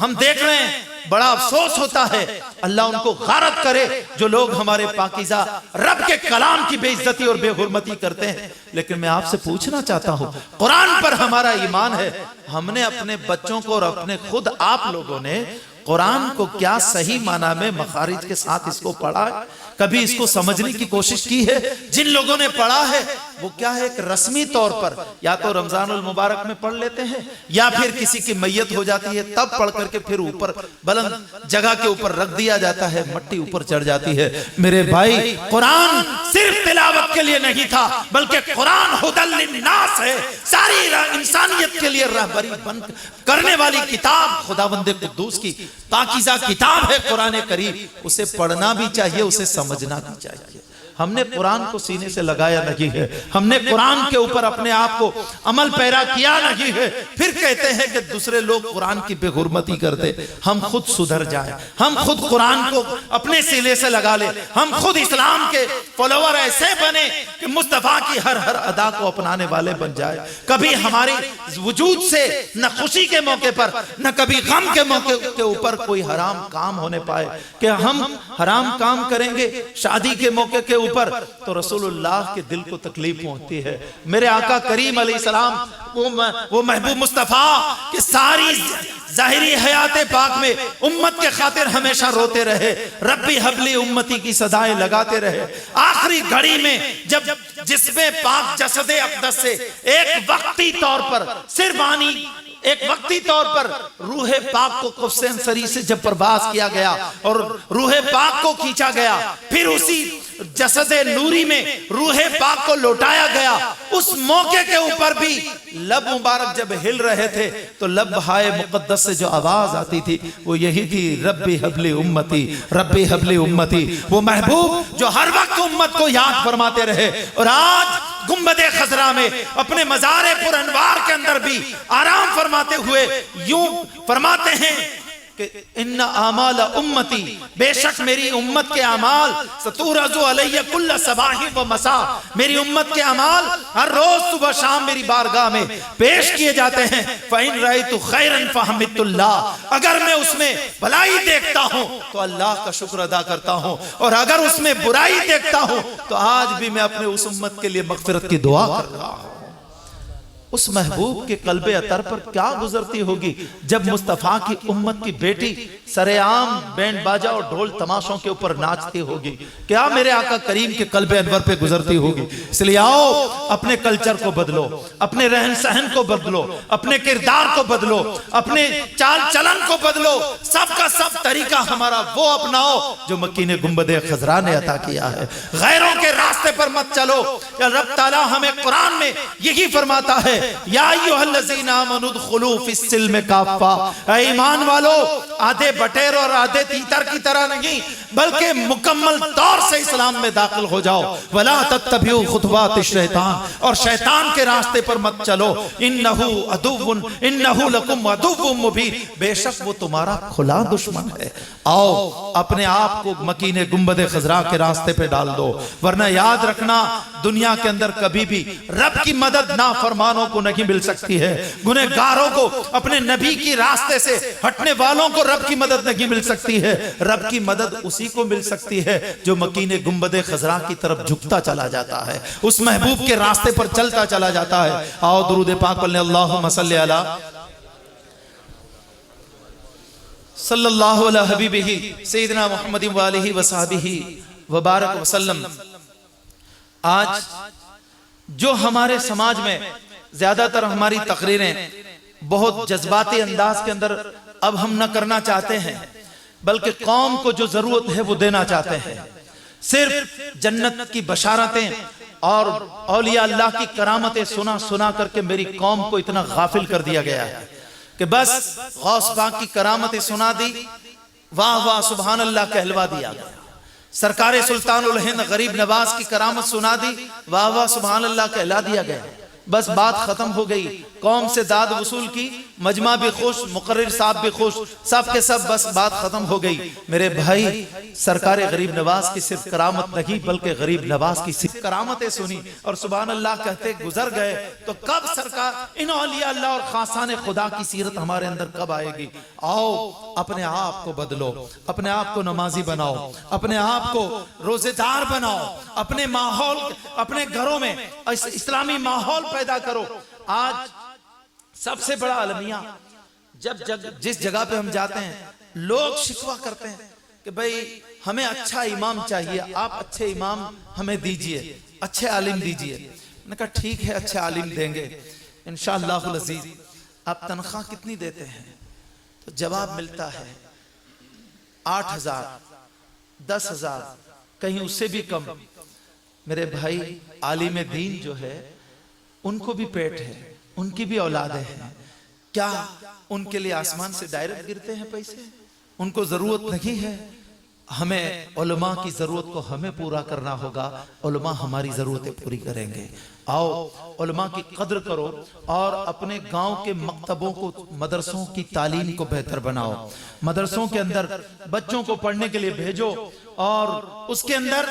ہم دیکھ رہے ہیں بڑا افسوس ہوتا ہے، اللہ ان کو غارت کرے جو لوگ ہمارے پاکیزہ رب کے کلام کی بے عزتی اور بے حرمتی کرتے ہیں۔ لیکن میں آپ سے پوچھنا چاہتا ہوں، قرآن پر ہمارا ایمان ہے، ہم نے اپنے بچوں کو اور اپنے خود آپ لوگوں نے قرآن کو کیا صحیح معنی میں مخارج کے ساتھ اس کو پڑھا ہے؟ کبھی اس کو سمجھنے کی کوشش کی ہے؟ جن لوگوں نے پڑھا ہے وہ کیا ہے، ایک رسمی طور پر یا تو رمضان المبارک میں پڑھ لیتے ہیں یا پھر کسی کی میت ہو جاتی ہے تب پڑھ کر کے پھر اوپر بلند جگہ کے اوپر رکھ دیا جاتا ہے، مٹی اوپر چڑھ جاتی ہے۔ میرے بھائی، قرآن صرف تلاوت کے لیے نہیں تھا بلکہ قرآن ھدی للناس ہے، ساری انسانیت کے لیے رہبری بن کرنے والی کتاب، خداوند قدوس کی پاکیزہ کتاب ہے قرآن کریم۔ اسے پڑھنا بھی چاہیے، اسے سمجھنا بھی چاہیے۔ ہم نے قرآن کو سینے سے لگایا نہیں ہے، ہم نے قرآن کے اوپر اپنے آپ کو عمل پیرا کیا نہیں ہے، پھر کہتے ہیں کہ دوسرے لوگ قرآن کی بے حرمتی کرتے۔ ہم خود سدھر جائیں، ہم خود قرآن کو اپنے سینے سے لگا لیں، ہم خود اسلام کے فالوور ایسے بنے کہ مصطفیٰ کی ہر ادا کو اپنانے والے بن جائے۔ کبھی ہماری وجود سے نہ خوشی کے موقع پر نہ کبھی غم کے موقع کے اوپر کوئی حرام کام ہونے پائے کہ ہم حرام کام کریں گے شادی کے موقع کے اوپر تو رسول اللہ کے دل کو تکلیف پہنچتی ہے۔ میرے آقا کریم علیہ السلام وہ محبوب مصطفیٰ کہ ساری ظاہری حیات پاک میں امت کے خاطر ہمیشہ روتے رہے، ربی حبلی امتی کی صدائیں لگاتے رہے۔ آخری گھڑی میں جب جسم پاک جسد اقدس سے ایک وقتی طور پر صرفانی ایک وقتی طور پر روح پاک کو قفص انصری سے جب پرواز کیا گیا اور روح پاک کو کھینچا گیا، پھر اسی جسد نوری میں روح پاک کو لوٹایا گیا، اس موقع کے اوپر بھی لب مبارک جب ہل رہے تھے تو لب ہائے مقدس سے جو آواز آتی تھی وہ یہی تھی، ربی حبلی امتی، ربی حبلی امتی۔ وہ محبوب جو ہر وقت امت کو یاد فرماتے رہے، اور آج گنبد خضرا میں اپنے مزار پر انوار کے اندر بھی آرام فرماتے ہوئے یوں فرماتے ہیں کہ ان اعمال امتی، بے شک میری امت کے اعمال ستورز علیہ کل صباح و مساء، میری امت کے اعمال ہر روز صبح شام میری بارگاہ میں پیش کیے جاتے ہیں۔ فَإِن رَأَيْتُ خَيْرًا فَحَمِدْتُ اللَّهَ، اگر میں اس میں بھلائی دیکھتا ہوں تو اللہ کا شکر ادا کرتا ہوں، اور اگر اس میں برائی دیکھتا ہوں تو آج بھی میں اپنے اس امت کے لیے مغفرت کی دعا کر رہا ہوں۔ اس محبوب کے قلب اطہر پر کیا گزرتی ہوگی جب مصطفیٰ کی امت کی بیٹی سرے عام بینڈ باجا اور ڈھول تماشوں کے اوپر ناچتی ہوگی، کیا میرے آقا کریم کے قلب انور پہ گزرتی ہوگی۔ اس لیے آؤ اپنے کلچر کو بدلو، اپنے رہن سہن کو بدلو، اپنے کردار کو بدلو، اپنے چال چلن کو بدلو، سب کا سب طریقہ ہمارا وہ اپناؤ جو مکین گنبد خضرا نے عطا کیا ہے۔ غیروں کے راستے پر مت چلو۔ رب تعالیٰ ہمیں قرآن میں یہی فرماتا ہے، یا ایھا الذین آمنوا ادخلوا فی السلم کافہ، اے ایمان والو آدھے بٹیر اور آدھے تیتر کی طرح نہیں بلکہ مکمل طور سے اسلام میں داخل ہو جاؤ۔ ولا تتبعوا خطوات الشیطان، اور شیطان کے راستے پر مت چلو۔ انہ لکم عدو مبین، بے شک وہ تمہارا کھلا دشمن ہے۔ آؤ اپنے آپ کو مکین گنبد خضرا کے راستے پہ ڈال دو، ورنہ یاد رکھنا دنیا کے اندر کبھی بھی رب کی مدد نافرمانوں کو نہیں مل سکتی ہے، گنہگاروں کو، اپنے نبی کی راستے سے ہٹنے والوں کو رب کی مدد نہیں مل سکتی ہے۔ رب کی مدد اسی کو مل سکتی ہے جو مکین گنبد خضرا کی طرف جھکتا چلا جاتا ہے، اس محبوب کے راستے پر چلتا چلا جاتا ہے۔ آؤ درود پاک پڑھ لیں، اللہم صلی علی صلی اللہ علیہ حبیبہ سیدنا محمد وآلہ وصحبہ وبارک وسلم۔ آج جو ہمارے سماج میں زیادہ تر ہماری تقریریں بہت جذباتی انداز کے اندر اب ہم نہ کرنا چاہتے ہیں، بلکہ قوم کو جو ضرورت ہے وہ دینا چاہتے ہیں۔ صرف جنت کی بشارتیں اور اولیاء اللہ کی کرامتیں سنا سنا کر کے میری قوم کو اتنا غافل کر دیا گیا ہے کہ بس غوث پاک کی کرامتیں سنا دی، واہ واہ سبحان اللہ کہلوا دیا گیا۔ سرکار سلطان الہند غریب نواز کی کرامت سنا دی، واہ واہ سبحان اللہ کہلا دیا گیا۔ بس بات ختم ہو گئی، قوم سے داد وصول کی، مجمع بھی خوش، مقرر صاحب بھی خوش، سب کے سب بس بات ختم ہو گئی۔ میرے بھائی سرکار غریب نواز کی صرف کرامت نہیں بلکہ غریب نواز کی صرف کرامتیں سنی اور سبحان اللہ کہتے گزر گئے۔ تو کب سرکار ان اولیاء اللہ اور خاصان خدا کی سیرت ہمارے اندر کب آئے گی؟ آؤ اپنے آپ کو بدلو، اپنے آپ کو نمازی بناؤ، اپنے آپ کو روزے دار بناؤ، اپنے ماحول، اپنے گھروں میں اسلامی ماحول پیدا کرو۔ آج سب سے بڑا المیہ جس جگہ پہ ہم جاتے ہیں لوگ شکوہ کرتے ہیں کہ بھئی ہمیں اچھا امام چاہیے، آپ اچھے امام ہمیں دیجئے، اچھے عالم دیجئے۔ میں نے کہا ٹھیک ہے اچھے عالم دیں گے انشاءاللہ العزیز، آپ تنخواہ کتنی دیتے ہیں؟ تو جواب ملتا ہے 8,000 10,000 کہیں اس سے بھی کم۔ میرے بھائی عالم دین جو ہے ان کو بھی پیٹ ہے، ان کی بھی اولادیں ہیں، کیا ان کے لیے آسمان سے ڈائریکٹ گرتے ہیں پیسے؟ ان کو ضرورت نہیں ہے۔ ہمیں علماء کی ضرورت کو ہمیں پورا کرنا ہوگا، علماء ہماری ضرورتیں پوری کریں گے۔ آؤ علماء کی قدر کرو اور اپنے گاؤں کے مکتبوں کو، مدرسوں کی تعلیم کو بہتر بناؤ، مدرسوں کے اندر بچوں کو پڑھنے کے لیے بھیجو اور اس کے اندر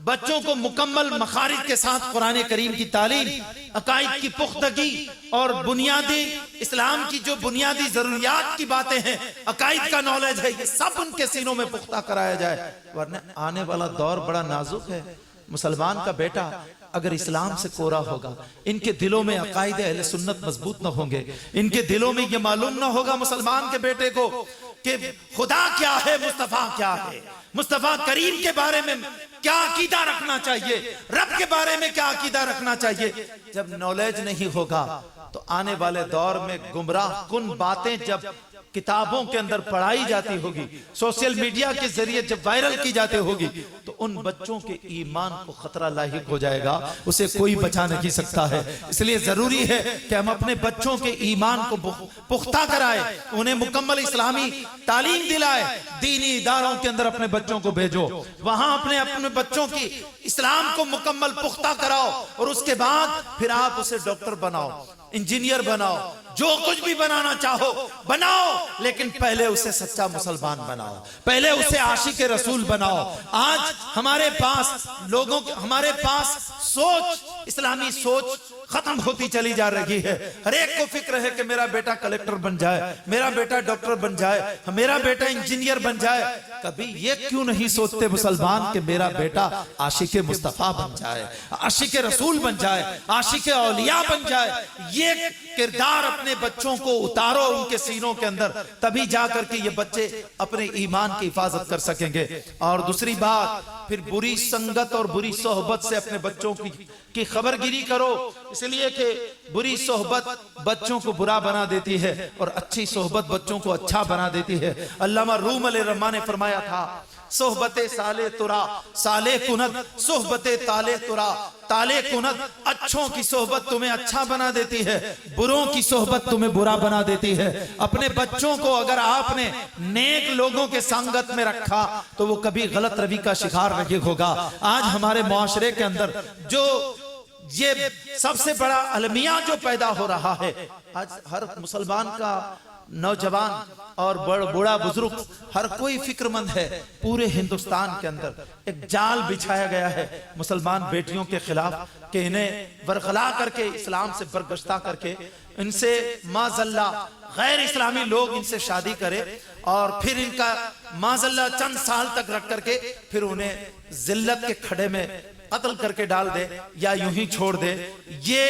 بچوں کو مکمل مخارج کے ساتھ قرآن کریم کی تعلیم، عقائد کی پختگی اور بنیادی اسلام کی جو بنیادی ضروریات کی باتیں ہیں، عقائد کا نالج ہے، یہ سب ان کے سینوں میں پختہ کرایا جائے۔ ورنہ آنے والا دور بڑا نازک ہے۔ مسلمان کا بیٹا اگر اسلام سے کورا ہوگا، ان کے دلوں میں عقائد اہل سنت مضبوط نہ ہوں گے، ان کے دلوں میں یہ معلوم نہ ہوگا مسلمان کے بیٹے کو کہ خدا کیا ہے، مصطفیٰ کیا ہے، مصطفیٰ کریم کے بارے میں کیا عقیدہ رکھنا چاہیے، رب کے بارے میں کیا عقیدہ رکھنا چاہیے۔ جب نالج نہیں ہوگا تو آنے والے دور میں گمراہ کن باتیں جب کتابوں کے اندر پڑھائی جاتی ہوگی، سوشل میڈیا کے ذریعے جب وائرل کی جاتی ہوگی تو ان بچوں کے ایمان کو خطرہ لاحق ہو جائے گا، اسے کوئی بچا نہیں سکتا ہے۔ اس لیے ضروری ہے کہ ہم اپنے بچوں کے ایمان کو پختہ کرائیں، انہیں مکمل اسلامی تعلیم دلائیں، دینی اداروں کے اندر اپنے بچوں کو بھیجو، وہاں اپنے بچوں کی اسلام کو مکمل پختہ کراؤ اور اس کے بعد پھر آپ اسے ڈاکٹر بناؤ، انجینئر بناؤ، جو کچھ بھی بنانا چاہو بناؤ، لیکن پہلے اسے سچا مسلمان بناؤ، پہلے اسے عاشق رسول بناؤ۔ آج ہمارے پاس سوچ، اسلامی سوچ ختم ہوتی چلی جا رہی ہے۔ ہر ایک کو فکر ہے کہ میرا بیٹا کلیکٹر بن جائے، میرا بیٹا ڈاکٹر بن جائے، میرا بیٹا انجینئر بن جائے۔ کبھی یہ کیوں نہیں سوچتے مسلمان کہ میرا بیٹا عاشق مصطفیٰ بن جائے، عاشق رسول بن جائے، عاشق اولیاء بن جائے۔ یہ کردار اپنے بچوں کو اتارو ان کے سینوں کے اندر، تبھی جا کر کے یہ بچے اپنے ایمان کی حفاظت کر سکیں گے۔ اور دوسری بات، پھر بری سنگت اور بری صحبت سے اپنے بچوں کی خبر گیری کرو، اس لیے کہ بری صحبت بچوں کو برا بنا دیتی ہے اور اچھی صحبت بچوں کو اچھا بنا دیتی ہے۔ علامہ روم علیہ الرحمٰن نے فرمایا تھا، صحبت صالح ترا صالح کند، صحبت طالح ترا طالح کند۔ اچھوں کی صحبت تمہیں اچھا بنا دیتی ہے، بروں کی صحبت تمہیں برا بنا دیتی ہے۔ اپنے بچوں کو اگر آپ نے نیک لوگوں کے سنگت میں رکھا تو وہ کبھی غلط روی کا شکار نہیں ہوگا۔ آج ہمارے معاشرے کے اندر جو یہ سب سے بڑا المیہ جو پیدا ہو رہا ہے، آج ہر مسلمان کا نوجوان اور بوڑھا بزرگ ہر کوئی فکر مند ہے۔ پورے ہندوستان کے اندر ایک جال بچھایا گیا ہے مسلمان بیٹیوں کے خلاف کہ انہیں ورغلا کر کے، اسلام سے برگشتہ کر کے، ان سے معاذاللہ غیر اسلامی لوگ ان سے شادی کرے اور پھر ان کا معاذاللہ چند سال تک رکھ کر کے پھر انہیں ذلت کے کھڑے میں قتل کر کے ڈال دے یا یوں ہی چھوڑ دے۔ یہ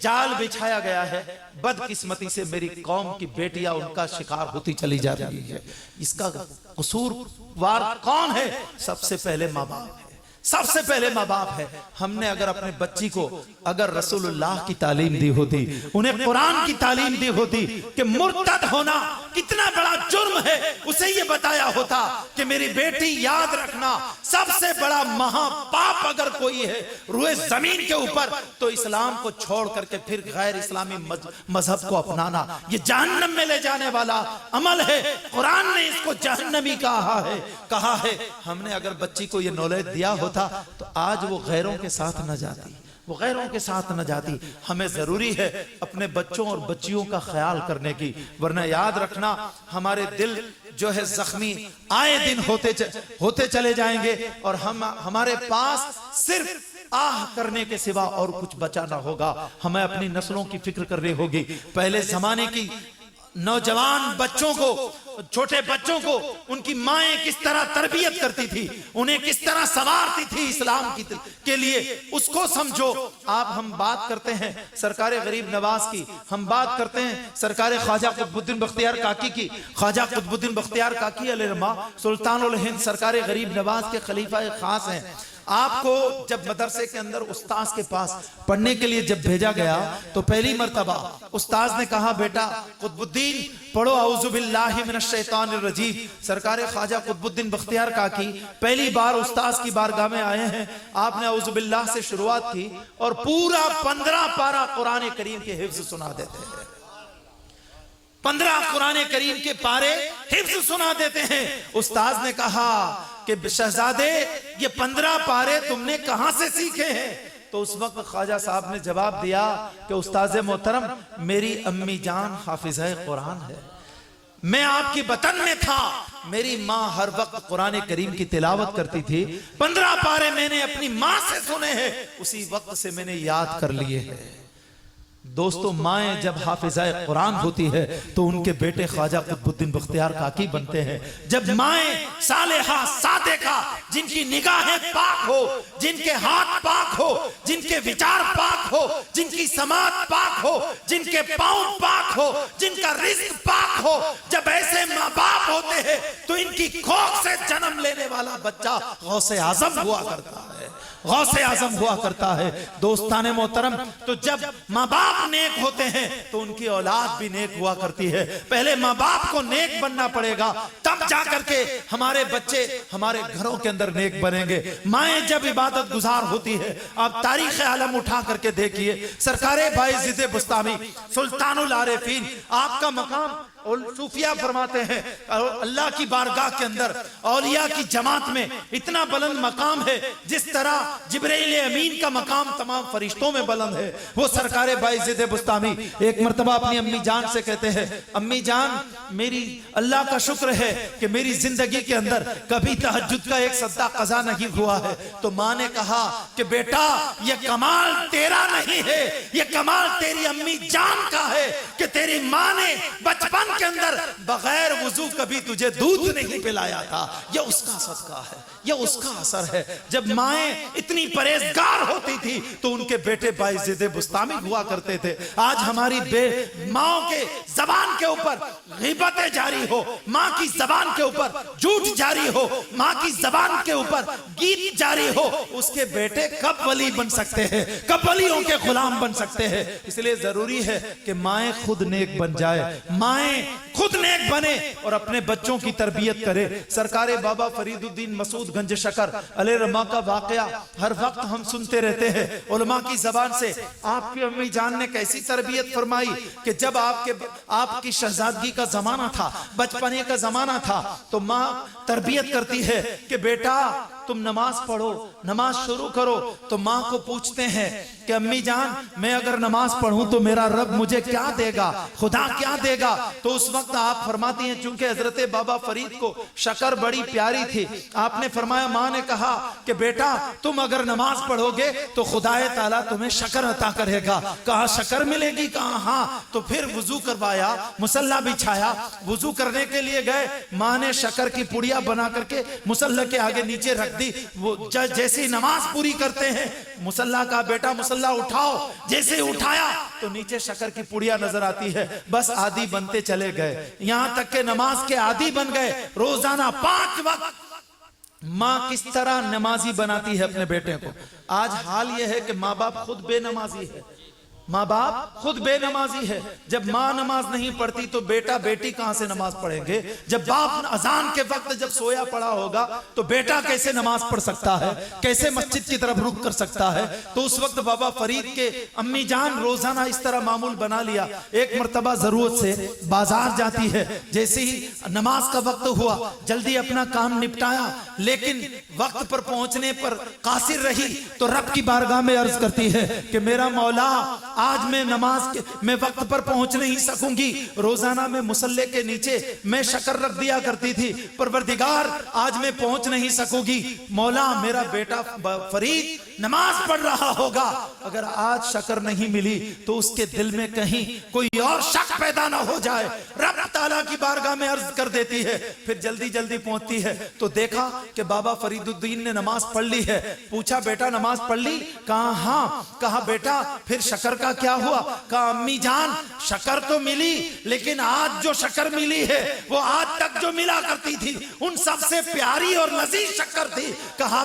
جال بچھایا گیا ہے، بدقسمتی سے میری قوم کی بیٹیاں ان کا شکار ہوتی چلی جا رہی ہے۔ اس کا قصوروار کون ہے؟ سب سے پہلے ماں باپ ہے، سب سے پہلے ماں باپ ہے۔ ہم نے اگر اپنے بچی کو اگر رسول اللہ کی تعلیم دی ہوتی، انہیں قرآن کی تعلیم دی ہوتی کہ مرتد ہونا کتنا بڑا جرم ہے، اسے یہ بتایا ہوتا کہ میری بیٹی یاد رکھنا سب سے بڑا مہا پاپ اگر کوئی ہے روئے زمین کے اوپر تو اسلام کو چھوڑ کر کے پھر غیر اسلامی مذہب کو اپنانا، یہ جہنم میں لے جانے والا عمل ہے۔ قرآن نے اس کو جہنمی کہا ہے۔ ہم نے اگر بچی کو یہ نالج دیا ہوتا تو آج وہ غیروں کے ساتھ نہ جاتی، وہ غیروں کے ساتھ نہ جاتی. ہمیں ضروری ہے اپنے بچوں اور بچیوں کا خیال کرنے کی، ورنہ یاد رکھنا ہمارے دل جو ہے زخمی آئے دن ہوتے چلے جائیں گے، اور ہمارے پاس صرف آہ کرنے کے سوا اور کچھ بچا نہ ہوگا. ہمیں اپنی نسلوں کی فکر کرنی ہوگی. پہلے زمانے کی نوجوان بچوں کو، چھوٹے بچوں کو ان کی مائیں کس طرح تربیت کرتی تھی، انہیں کس طرح سنوارتی تھی اسلام کے لیے، اس کو سمجھو. ہم بات کرتے ہیں سرکار غریب نواز کی، ہم بات کرتے ہیں سرکار خواجہ قطب الدین بختیار کاکی کی. خواجہ قطب الدین بختیار کاکی علیہ رحمہ سلطان الہند سرکار غریب نواز کے خلیفہ خاص ہیں. آپ کو جب مدرسے کے اندر استاذ کے پاس پڑھنے کے لیے جب بھیجا گیا تو پہلی مرتبہ استاذ نے کہا بیٹا قطب الدین پڑھو اعوذ باللہ من الشیطان الرجیم. سرکار خواجہ قطب الدین بختیار کاکی پہلی بار استاذ کی بارگاہ میں آئے ہیں، آپ نے اعوذ باللہ سے شروعات کی اور پورا 15 پارہ قرآن کریم کے حفظ سنا دیتے ہیں. 15 قرآن کریم کے پارے حفظ سنا دیتے ہیں. استاذ نے کہا کہ شہزادے یہ 15 پارے تم نے کہاں سے سیکھے ہیں؟ تو اس وقت خواجہ صاحب نے جواب دیا کہ استاذ محترم میری امی جان حافظہ قرآن ہے، میں آپ کی بطن میں تھا، میری ماں ہر وقت قرآن کریم کی تلاوت کرتی تھی، 15 پارے میں نے اپنی ماں سے سنے ہیں، اسی وقت سے میں نے یاد کر لیے ہیں. دوستو مائیں جب حافظہ قرآن ہوتی ہے تو ان کے بیٹے خواجہ قطب الدین بختیار کاکی بنتے ہیں. جب مائیں صالحہ صادقہ جن کی نگاہیں پاک ہو، جن کے ہاتھ پاک ہو، جن کے وچار پاک ہو، جن کی سماعت پاک ہو، جن کے پاؤں پاک ہو، جن کا رزق پاک ہو، جب ایسے ماں باپ ہوتے ہیں تو ان کی کوکھ سے جنم لینے والا بچہ غوث اعظم ہوا کرتا ہے، غوث اعظم ہوا کرتا ہے. دوستان محترم تو جب ماں باپ نیک ہوتے ہیں تو ان کی اولاد بھی نیک ہوا کرتی ہے. پہلے ماں باپ کو نیک بننا پڑے گا تب جا کر کے ہمارے بچے ہمارے گھروں کے اندر نیک بنیں گے. مائیں جب عبادت گزار ہوتی ہے، آپ تاریخ عالم اٹھا کر کے دیکھیے، سرکار بایزید بسطامی سلطان العارفین آپ کا مقام صوفیہ فرماتے ہیں اللہ کی بارگاہ کے اندر اولیاء کی جماعت میں اتنا بلند مقام ہے جس طرح جبرائیل امین کا مقام تمام فرشتوں میں بلند ہے. وہ سرکار بایزید بسطامی ایک مرتبہ اپنی امی جان سے کہتے ہیں امی جان میری اللہ کا شکر ہے کہ میری زندگی کے اندر کبھی تہجد کا ایک سجدہ قضا نہیں ہوا ہے. تو ماں نے کہا کہ بیٹا یہ کمال تیرا نہیں ہے، یہ کمال تیری امی جان کا ہے کہ تیری ماں نے بچپن کے اندر بغیر وضو کبھی تجھے دودھ نہیں پلایا تھا. یہ اس کا صدقہ ہے، یہ اس کا اثر ہے. جب مائیں اتنی پرہیزگار ہوتی تھی تو ان کے بیٹے بایزید بسطامی ہوا کرتے تھے. آج ہماری ماں کے زبان کے اوپر غیبتیں جاری ہو، ماں کی زبان کے اوپر جھوٹ جاری ہو، ماں کی زبان کے اوپر گیت جاری ہو، اس کے بیٹے کب ولی بن سکتے ہیں، کب ولیوں کے غلام بن سکتے ہیں؟ اس لیے ضروری ہے کہ مائیں خود نیک بن جائے، مائیں خود نیک بنے اور اپنے بچوں کی تربیت کرے. سرکار بابا فرید الدین مسعود گنج شکر علیہ رحمہ کا واقعہ ہر وقت ہم سنتے رہتے ہیں علماء کی زبان سے. آپ کی امی جان نے کیسی تربیت فرمائی کہ جب آپ کی شہزادگی کا زمانہ تھا، بچپنے کا زمانہ تھا، تو ماں تربیت کرتی ہے کہ بیٹا تم نماز پڑھو، نماز شروع کرو. تو ماں کو پوچھتے ہیں کہ امی جان میں اگر نماز پڑھوں تو میرا رب مجھے کیا دے گا، خدا کیا دے گا؟ تو اس وقت آپ فرماتی ہیں چونکہ حضرت بابا فرید کو شکر بڑی پیاری تھی، آپ نے فرمایا ماں نے کہا کہ بیٹا تم اگر نماز پڑھو گے تو خدا تعالیٰ تمہیں شکر عطا کرے گا. کہا شکر ملے گی؟ کہا ہاں. تو پھر وضو کروایا، مصلی بچھایا، وضو کرنے کے لیے گئے. ماں نے شکر کی پڑیا بنا کر کے مصلی کے آگے نیچے رکھ دی. وہ جیسے نماز پوری کرتے ہیں مصلی کا بیٹا مصلی اٹھاؤ، جیسے اٹھایا تو نیچے شکر کی پڑیا نظر آتی ہے. بس عادی بنتے چلے گئے یہاں تک کہ نماز کے عادی بن گئے. روزانہ 5 وقت ماں کس طرح نمازی بناتی ہے اپنے بیٹے کو. آج حال یہ ہے کہ ماں باپ خود بے نمازی ہے. ماں باپ خود بے نمازی ہے، جب ماں نماز نہیں پڑھتی تو بیٹا بیٹی کہاں سے نماز پڑھیں گے؟ جب باپ اذان کے وقت جب سویا پڑا ہوگا تو بیٹا کیسے نماز پڑھ سکتا ہے، کیسے مسجد کی طرف رخ کر سکتا ہے؟ تو اس وقت بابا فرید کے امی جان روزانہ اس طرح معمول بنا لیا، ایک مرتبہ ضرورت سے بازار جاتی ہے، جیسے ہی نماز کا وقت ہوا جلدی اپنا کام نپٹایا، لیکن وقت پر پہنچنے پر قاصر رہی تو رب کی بارگاہ میں عرض کرتی ہے کہ میرا مولا آج میں میں وقت پر پہنچ نہیں سکوں گی، روزانہ میں مصلی کے نیچے میں شکر رکھ دیا کرتی تھی، پروردگار آج میں پہنچ نہیں سکوں گی، مولا میرا بیٹا فرید نماز پڑھ رہا ہوگا، اگر آج شکر نہیں ملی تو اس کے دل میں کہیں کوئی اور شک پیدا نہ ہو جائے، رب تعالیٰ کی بارگاہ میں عرض کر دیتی ہے، پھر جلدی جلدی پہنچتی ہے تو دیکھا کہ بابا فرید الدین نے نماز پڑھ لی ہے، پوچھا بیٹا نماز پڑھ لی؟ کہا ہاں، کہا بیٹا پھر شکر کا کیا ہوا؟ کہا امی جان شکر تو ملی، لیکن آج جو شکر ملی ہے وہ آج تک جو ملا کرتی تھی ان سب سے پیاری اور لذیذ شکر تھی۔ کہا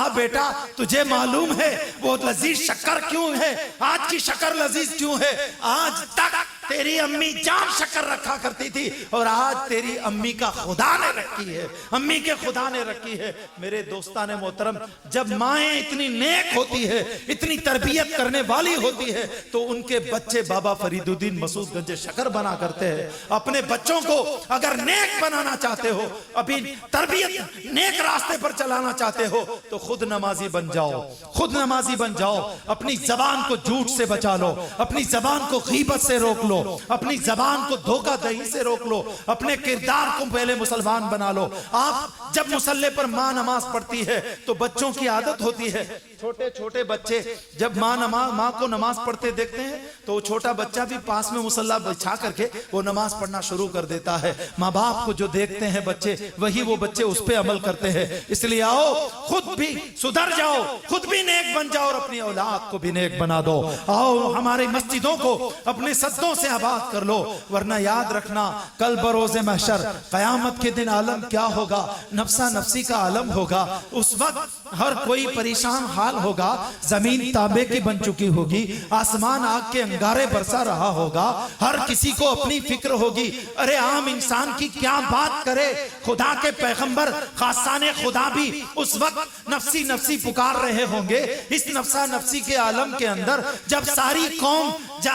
بیٹا تجھے معلوم ہے وہ لذیذ شکر کیوں ہے؟ آج کی شکر لذیذ کیوں ہے؟ آج تک تیری امی جان شکر رکھا کرتی تھی اور آج تیری امی کا خدا نے رکھی ہے، امی کے خدا نے رکھی ہے۔ میرے دوستان محترم، جب مائیں اتنی نیک ہوتی ہے، اتنی تربیت کرنے والی ہوتی ہے تو ان کے بچے بابا فرید الدین مسعود گنج شکر بنا کرتے ہیں۔ اپنے بچوں کو اگر نیک بنانا چاہتے ہو، ابھی تربیت نیک راستے پر چلانا چاہتے ہو تو خود نمازی بن جاؤ، خود نمازی بن جاؤ، اپنی زبان کو جھوٹ سے بچا لو، اپنی زبان کو غیبت سے روک لو، اپنی زبان کو دھوکہ دہی سے روک لو، اپنے کردار کو پہلے مسلمان بنا لو۔ آپ جب مصلی پر ماں نماز پڑھتی ہے تو بچوں کی عادت ہوتی ہے، چھوٹے چھوٹے بچے جب ماں کو نماز پڑھتے دیکھتے ہیں تو وہ چھوٹا بچہ بھی پاس میں مصلی بچھا کر کے وہ نماز پڑھنا شروع کر دیتا ہے۔ ماں باپ کو جو دیکھتے ہیں بچے وہی وہ بچے اس پہ عمل کرتے ہیں، اس لیے آؤ خود بھی سدھر جاؤ، خود بھی نیک بن جاؤ اور اپنی اولاد کو بھی نیک بنا دو۔ آؤ ہماری مسجدوں کو اپنے سجدوں سے آباد کر لو، ورنہ یاد رکھنا کل بروز محشر قیامت کے دن عالم کیا ہوگا؟ نفسا نفسی کا عالم ہوگا۔ اس وقت ہر کوئی پریشان حال ہوگا، زمین تانبے کی بن چکی ہوگی، آسمان آگ کے انگارے برسا رہا ہوگا، ہر کسی کو اپنی فکر ہوگی، ارے عام انسان کی کیا بات کرے، خدا کے پیغمبر خاصان خدا بھی اس وقت نفسی نفسی پکار رہے ہوں گے۔ اس نفسا نفسی کے عالم کے اندر جب ساری قوم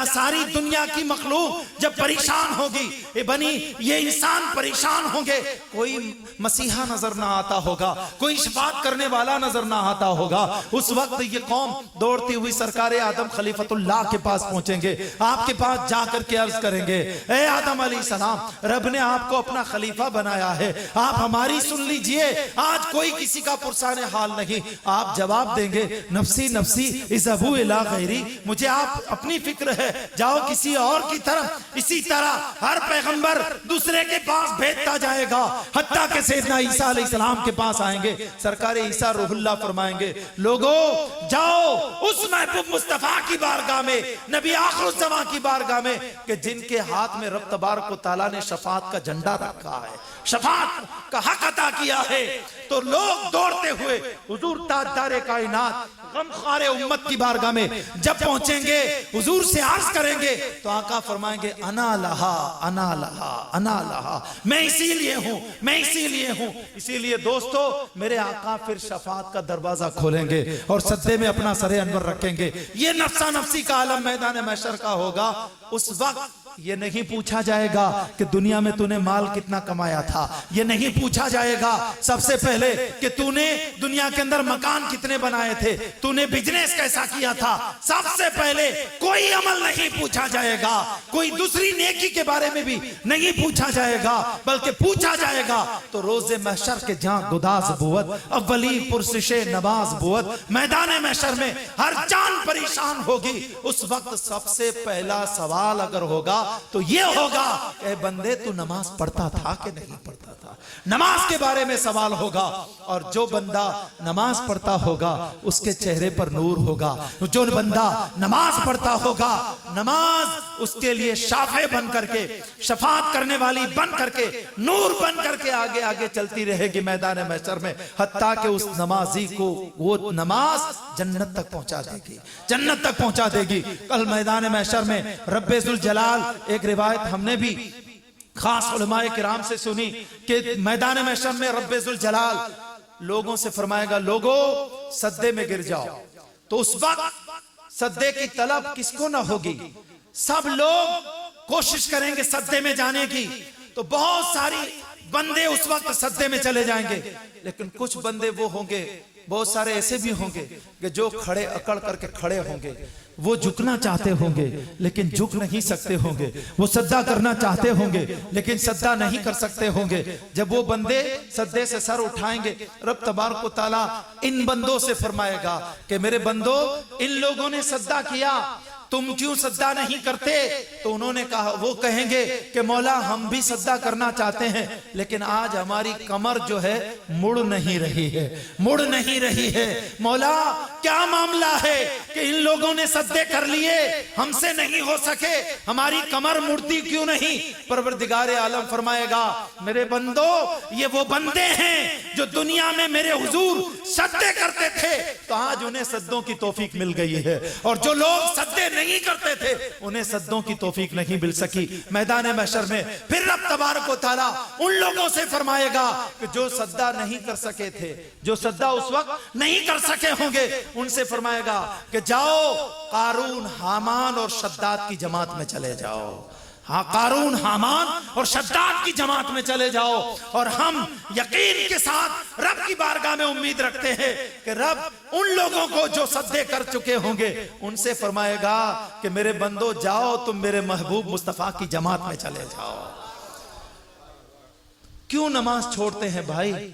ساری دنیا کی مخلوق جب پریشان ہوگی، اے بنی یہ انسان پریشان ہوں گے، کوئی مسیحا نظر نہ آتا ہوگا، کوئی شفاعت کرنے والا نظر نہ آتا ہوگا، اس وقت یہ قوم دوڑتی ہوئی سرکار آدم خلیفۃ اللہ کے پاس پہنچیں گے، آپ کے پاس جا کر کے عرض کریں گے، اے آدم علیہ السلام رب نے آپ کو اپنا خلیفہ بنایا ہے، آپ ہماری سن لیجئے، آج کوئی کسی کا پرسان حال نہیں۔ آپ جواب دیں گے نفسی نفسی اذهبوا الی غیری، مجھے آپ اپنی فکر ہے، جاؤ کسی اور کی طرف۔ اسی طرح ہر پیغمبر دوسرے کے پاس بھیجتا جائے گا، حتیٰ کہ سیدنا عیسیٰ علیہ السلام کے پاس آئیں گے، سرکار عیسیٰ روح اللہ فرمائیں گے لوگو جاؤ اس محبوب مصطفیٰ کی بارگاہ میں، نبی آخر الزمان کی بارگاہ میں کہ جن کے ہاتھ میں رب تبارک و تعالیٰ نے شفاعت کا جھنڈا رکھا ہے، شفاعت کا حق عطا کیا ہے۔ تو لوگ دوڑتے ہوئے حضور تاجدار کائنات غمخوار امت کی بارگاہ میں جب پہنچیں گے، حضور سے عرض کریں گے تو آقا فرمائیں گے انا لہا انا لہا انا لہا، میں اسی لیے ہوں، میں اسی لیے ہوں۔ اسی لیے دوستو میرے آقا پھر شفاعت کا دروازہ کھولیں گے اور سجدے میں اپنا سر انور رکھیں گے۔ یہ نفسا نفسی کا عالم میدان محشر کا ہوگا۔ اس وقت یہ نہیں پوچھا جائے گا کہ دنیا میں تو نے مال کتنا کمایا تھا، یہ نہیں پوچھا جائے گا سب سے پہلے کہ تو نے دنیا کے اندر مکان کتنے بنائے تھے، تو نے بزنس کیسا کیا تھا، سب سے پہلے کوئی عمل نہیں پوچھا جائے گا، کوئی دوسری نیکی کے بارے میں بھی نہیں پوچھا جائے گا، بلکہ پوچھا جائے گا تو روز محشر کے جہاں گداز بود، اولی پرسش نماز بود، میدان محشر میں ہر جان پریشان ہوگی۔ اس وقت سب سے پہلا سوال اگر ہوگا تو یہ ہوگا اے بندے تو نماز پڑھتا تھا کہ نہیں پڑھتا تھا؟ نماز کے بارے میں سوال ہوگا، اور جو بندہ نماز پڑھتا ہوگا اس کے چہرے پر نور ہوگا، جو بندہ نماز پڑھتا ہوگا نماز اس کے لیے شافع بن کر کے، شفاعت کرنے والی بن کر کے، نور بن کر کے آگے آگے چلتی رہے گی میدان محشر میں، حتیٰ کہ اس نمازی کو وہ نماز جنت تک پہنچا دے گی، جنت تک پہنچا دے گی۔ کل میدان محشر میں رب ذوالجلال، ایک روایت ہم نے بھی خاص علماء کرام سے سنی کہ میدان محشر میں رب ذوالجلال لوگوں سے فرمائے گا، لوگوں سجدے میں گر جاؤ۔ تو اس وقت سجدے کی طلب کس کو نہ ہوگی؟ سب لوگ کوشش کریں گے سجدے میں جانے کی، تو بہت ساری بندے اس وقت سجدے میں چلے جائیں گے، لیکن کچھ بندے وہ ہوں گے، بہت سارے ایسے بھی ہوں گے کہ جو کھڑے اکڑ کر کے کھڑے ہوں گے، وہ جھکنا چاہتے ہوں گے لیکن جھک نہیں سکتے ہوں گے، وہ سجدہ کرنا چاہتے ہوں گے لیکن سجدہ نہیں کر سکتے ہوں گے۔ جب وہ بندے سجدے سے سر اٹھائیں گے، رب تبارک و تعالیٰ ان بندوں سے فرمائے گا کہ میرے بندو، ان لوگوں نے سجدہ کیا، تم کیوں سجدہ نہیں کرتے؟ تو انہوں نے کہا، وہ کہیں گے کہ مولا ہم بھی سجدہ کرنا چاہتے ہیں لیکن آج ہماری کمر جو ہے مڑ نہیں رہی ہے، مڑ نہیں رہی ہے۔ مولا کیا معاملہ ہے کہ ان لوگوں نے سجدے کر لیے، ہم سے نہیں ہو سکے، ہماری کمر مڑتی کیوں نہیں؟ پروردگار عالم فرمائے گا، میرے بندو یہ وہ بندے ہیں جو دنیا میں میرے حضور سجدے کرتے تھے تو آج انہیں سجدوں کی توفیق مل گئی ہے، اور جو لوگ سجدے نہیں کرتے تھے انہیں سجدوں کی توفیق نہیں مل سکی۔ میدان محشر میں پھر رب تبارک و تعالیٰ ان لوگوں سے فرمائے گا کہ جو سجدہ نہیں کر سکے تھے، جو سجدہ اس وقت نہیں کر سکے ہوں گے، ان سے فرمائے گا کہ جاؤ قارون، حامان اور شداد کی جماعت میں چلے جاؤ۔ ہاں، قارون، حامان اور شداد کی جماعت میں چلے جاؤ، اور ہم یقین کے ساتھ رب کی بارگاہ میں امید رکھتے ہیں کہ رب ان لوگوں کو جو سجدے کر چکے ہوں گے ان سے فرمائے گا کہ میرے بندو جاؤ، تم میرے محبوب مصطفیٰ کی جماعت میں چلے جاؤ۔ کیوں نماز چھوڑتے ہیں بھائی؟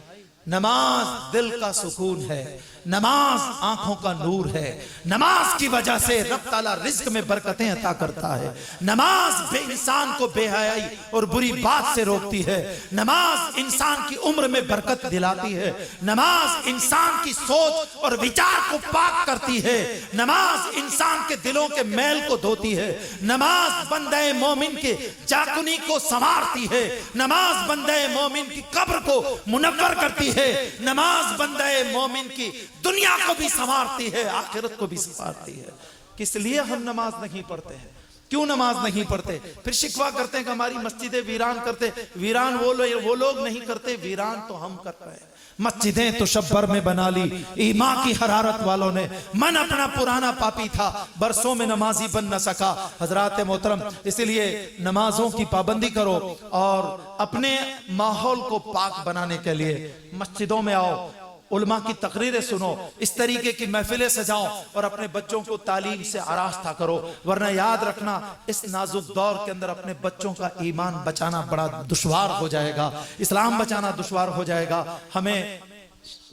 نماز دل کا سکون ہے، نماز آنکھوں کا نور ہے، نماز کی وجہ سے رب تعالیٰ رزق میں برکتیں عطا کرتا ہے، نماز بے انسان کو بے حیائی اور بری بات سے روکتی ہے، نماز انسان کی عمر میں برکت دلاتی ہے، نماز انسان کی سوچ اور وچار کو پاک کرتی ہے، نماز انسان کے دلوں کے میل کو دھوتی ہے، نماز بندہ مومن کے چاکنی کو سنوارتی ہے، نماز بندہ مومن کی قبر کو منور کرتی ہے، نماز بندہ مومن کی دنیا کو بھی سنوارتی ہے، آخرت کو بھی سنوارتی ہے۔ کس لیے ہم نماز نہیں پڑھتے ہیں؟ کیوں نماز نہیں پڑھتے؟ پھر شکوہ کرتے ہیں کہ ہماری مسجدیں ویران کرتے، ویران وہ لوگ نہیں کرتے، ویران تو ہم کرتے ہیں۔ مسجدیں تو شبر میں بنا لی ایمان کی حرارت والوں نے، من اپنا پرانا پاپی تھا، برسوں میں نمازی بن نہ سکا۔ حضرات محترم، اس لیے نمازوں کی پابندی کرو اور اپنے ماحول کو پاک بنانے کے لیے مسجدوں میں آؤ، علماء کی تقریریں سنو، اس طریقے کی محفلیں سجاؤ اور اپنے بچوں کو تعلیم سے آراستہ کرو، ورنہ یاد رکھنا اس نازک دور کے اندر اپنے بچوں کا ایمان بچانا بڑا دشوار ہو جائے گا، اسلام بچانا دشوار ہو جائے گا۔ ہمیں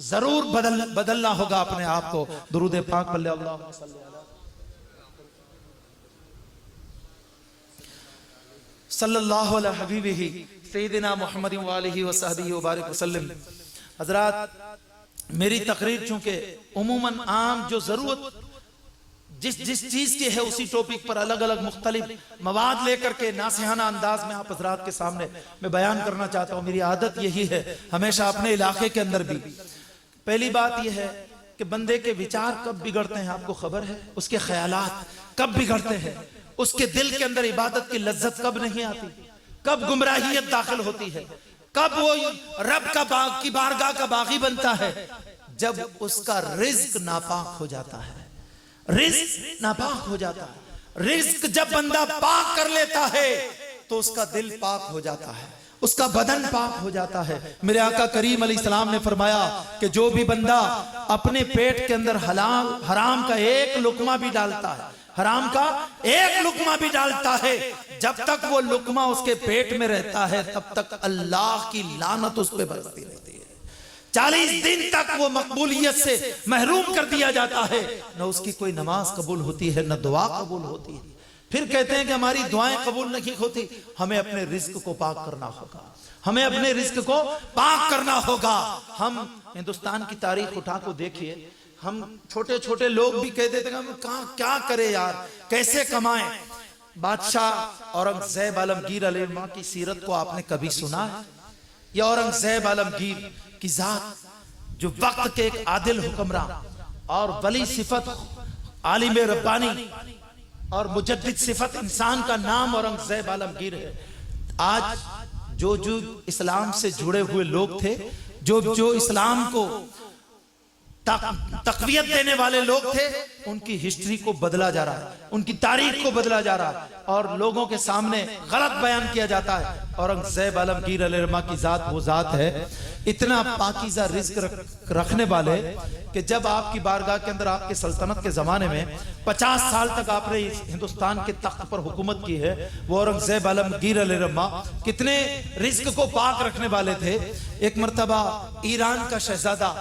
ضرور بدلنا ہوگا اپنے آپ کو۔ درود پاک پڑھ لے، اللہم صلی صلی اللہ علیہ حبیبہ سیدنا محمد وآلہ وصحبہ وبارک وسلم۔ حضرات، میری تقریر چونکہ عموماً عام جو ضرورت جس چیز کی ہے اسی ٹاپک پر الگ الگ مختلف مواد لے کر کے ناصحانہ انداز میں آپ حضرات کے سامنے میں بیان کرنا چاہتا ہوں۔ میری عادت یہی ہے ہمیشہ اپنے علاقے کے اندر بھی۔ پہلی بات یہ ہے کہ بندے کے وچار کب بگڑتے ہیں آپ کو خبر ہے؟ اس کے خیالات کب بگڑتے ہیں؟ اس کے دل کے اندر عبادت کی لذت کب نہیں آتی؟ کب گمراہیت داخل ہوتی ہے؟ کب وہ رب کی بارگاہ کا باغی بنتا ہے؟ جب اس کا رزق ناپاک ہو جاتا ہے، رزق ناپاک ہو جاتا ہے۔ رزق جب بندہ پاک کر لیتا ہے تو اس کا دل پاک ہو جاتا ہے، اس کا بدن پاک ہو جاتا ہے۔ میرے آقا کریم علیہ السلام نے فرمایا کہ جو بھی بندہ اپنے پیٹ کے اندر حرام کا ایک لقمہ بھی ڈالتا ہے، حرام کا ایک لقمہ بھی ڈالتا ہے، جب تک وہ لقمہ اس کے پیٹ میں رہتا ہے تب تک اللہ کی لعنت اس پہ برستی رہتی ہے۔ 40 دن تک وہ مقبولیت سے محروم کر دیا جاتا ہے، نہ اس کی کوئی نماز قبول ہوتی ہے، نہ دعا قبول ہوتی ہے۔ پھر کہتے ہیں کہ ہماری دعائیں قبول نہیں ہوتی۔ ہمیں اپنے رزق کو پاک کرنا ہوگا، ہمیں اپنے رزق کو پاک کرنا ہوگا. ہم ہندوستان کی تاریخ اٹھا کو دیکھیے, ہم چھوٹے چھوٹے لوگ بھی کہہ دیتے ہیں ہم کیا کرے یار, کیسے کمائیں. بادشاہ اورنگزیب عالمگیر علیہ الرحمہ کی سیرت کو آپ نے کبھی سنا ہے؟ یہ اورنگزیب عالمگیر کی ذات جو وقت کے ایک عادل حکمراں اور ولی صفت, عالم ربانی اور مجدد صفت, انسان کا نام اورنگزیب عالمگیر ہے. آج جو اسلام سے جڑے ہوئے لوگ تھے, جو اسلام کو تقویت دینے والے لوگ تھے, ان کی ہسٹری کو بدلا جا رہا ہے, ان کی تاریخ کو بدلا جا رہا ہے اور لوگوں کے سامنے غلط بیان کیا جاتا ہے. اورنگزیب عالمگیر علیہ الرحمہ کی ذات وہ ذات ہے اتنا پاکیزہ رزق رکھنے والے کہ جب آپ کی بارگاہ کے اندر آپ کے سلطنت کے زمانے میں 50 سال تک آپ نے اس ہندوستان کے تخت پر حکومت کی ہے, وہ اورنگزیب عالمگیر علیہ الرحمہ کتنے رزق کو پاک رکھنے والے تھے. ایک مرتبہ ایران کا شہزادہ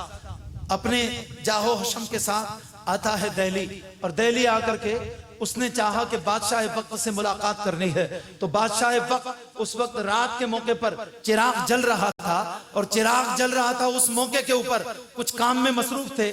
اپنے جاہو حشم کے ساتھ آتا ہے دہلی, اور دہلی آ کر کے اس نے چاہا کہ بادشاہ وقت سے ملاقات کرنی ہے. تو بادشاہ وقت اس وقت رات کے موقع پر چراغ جل رہا تھا, اور چراغ جل رہا تھا اس موقع کے اوپر کچھ کام میں مصروف تھے.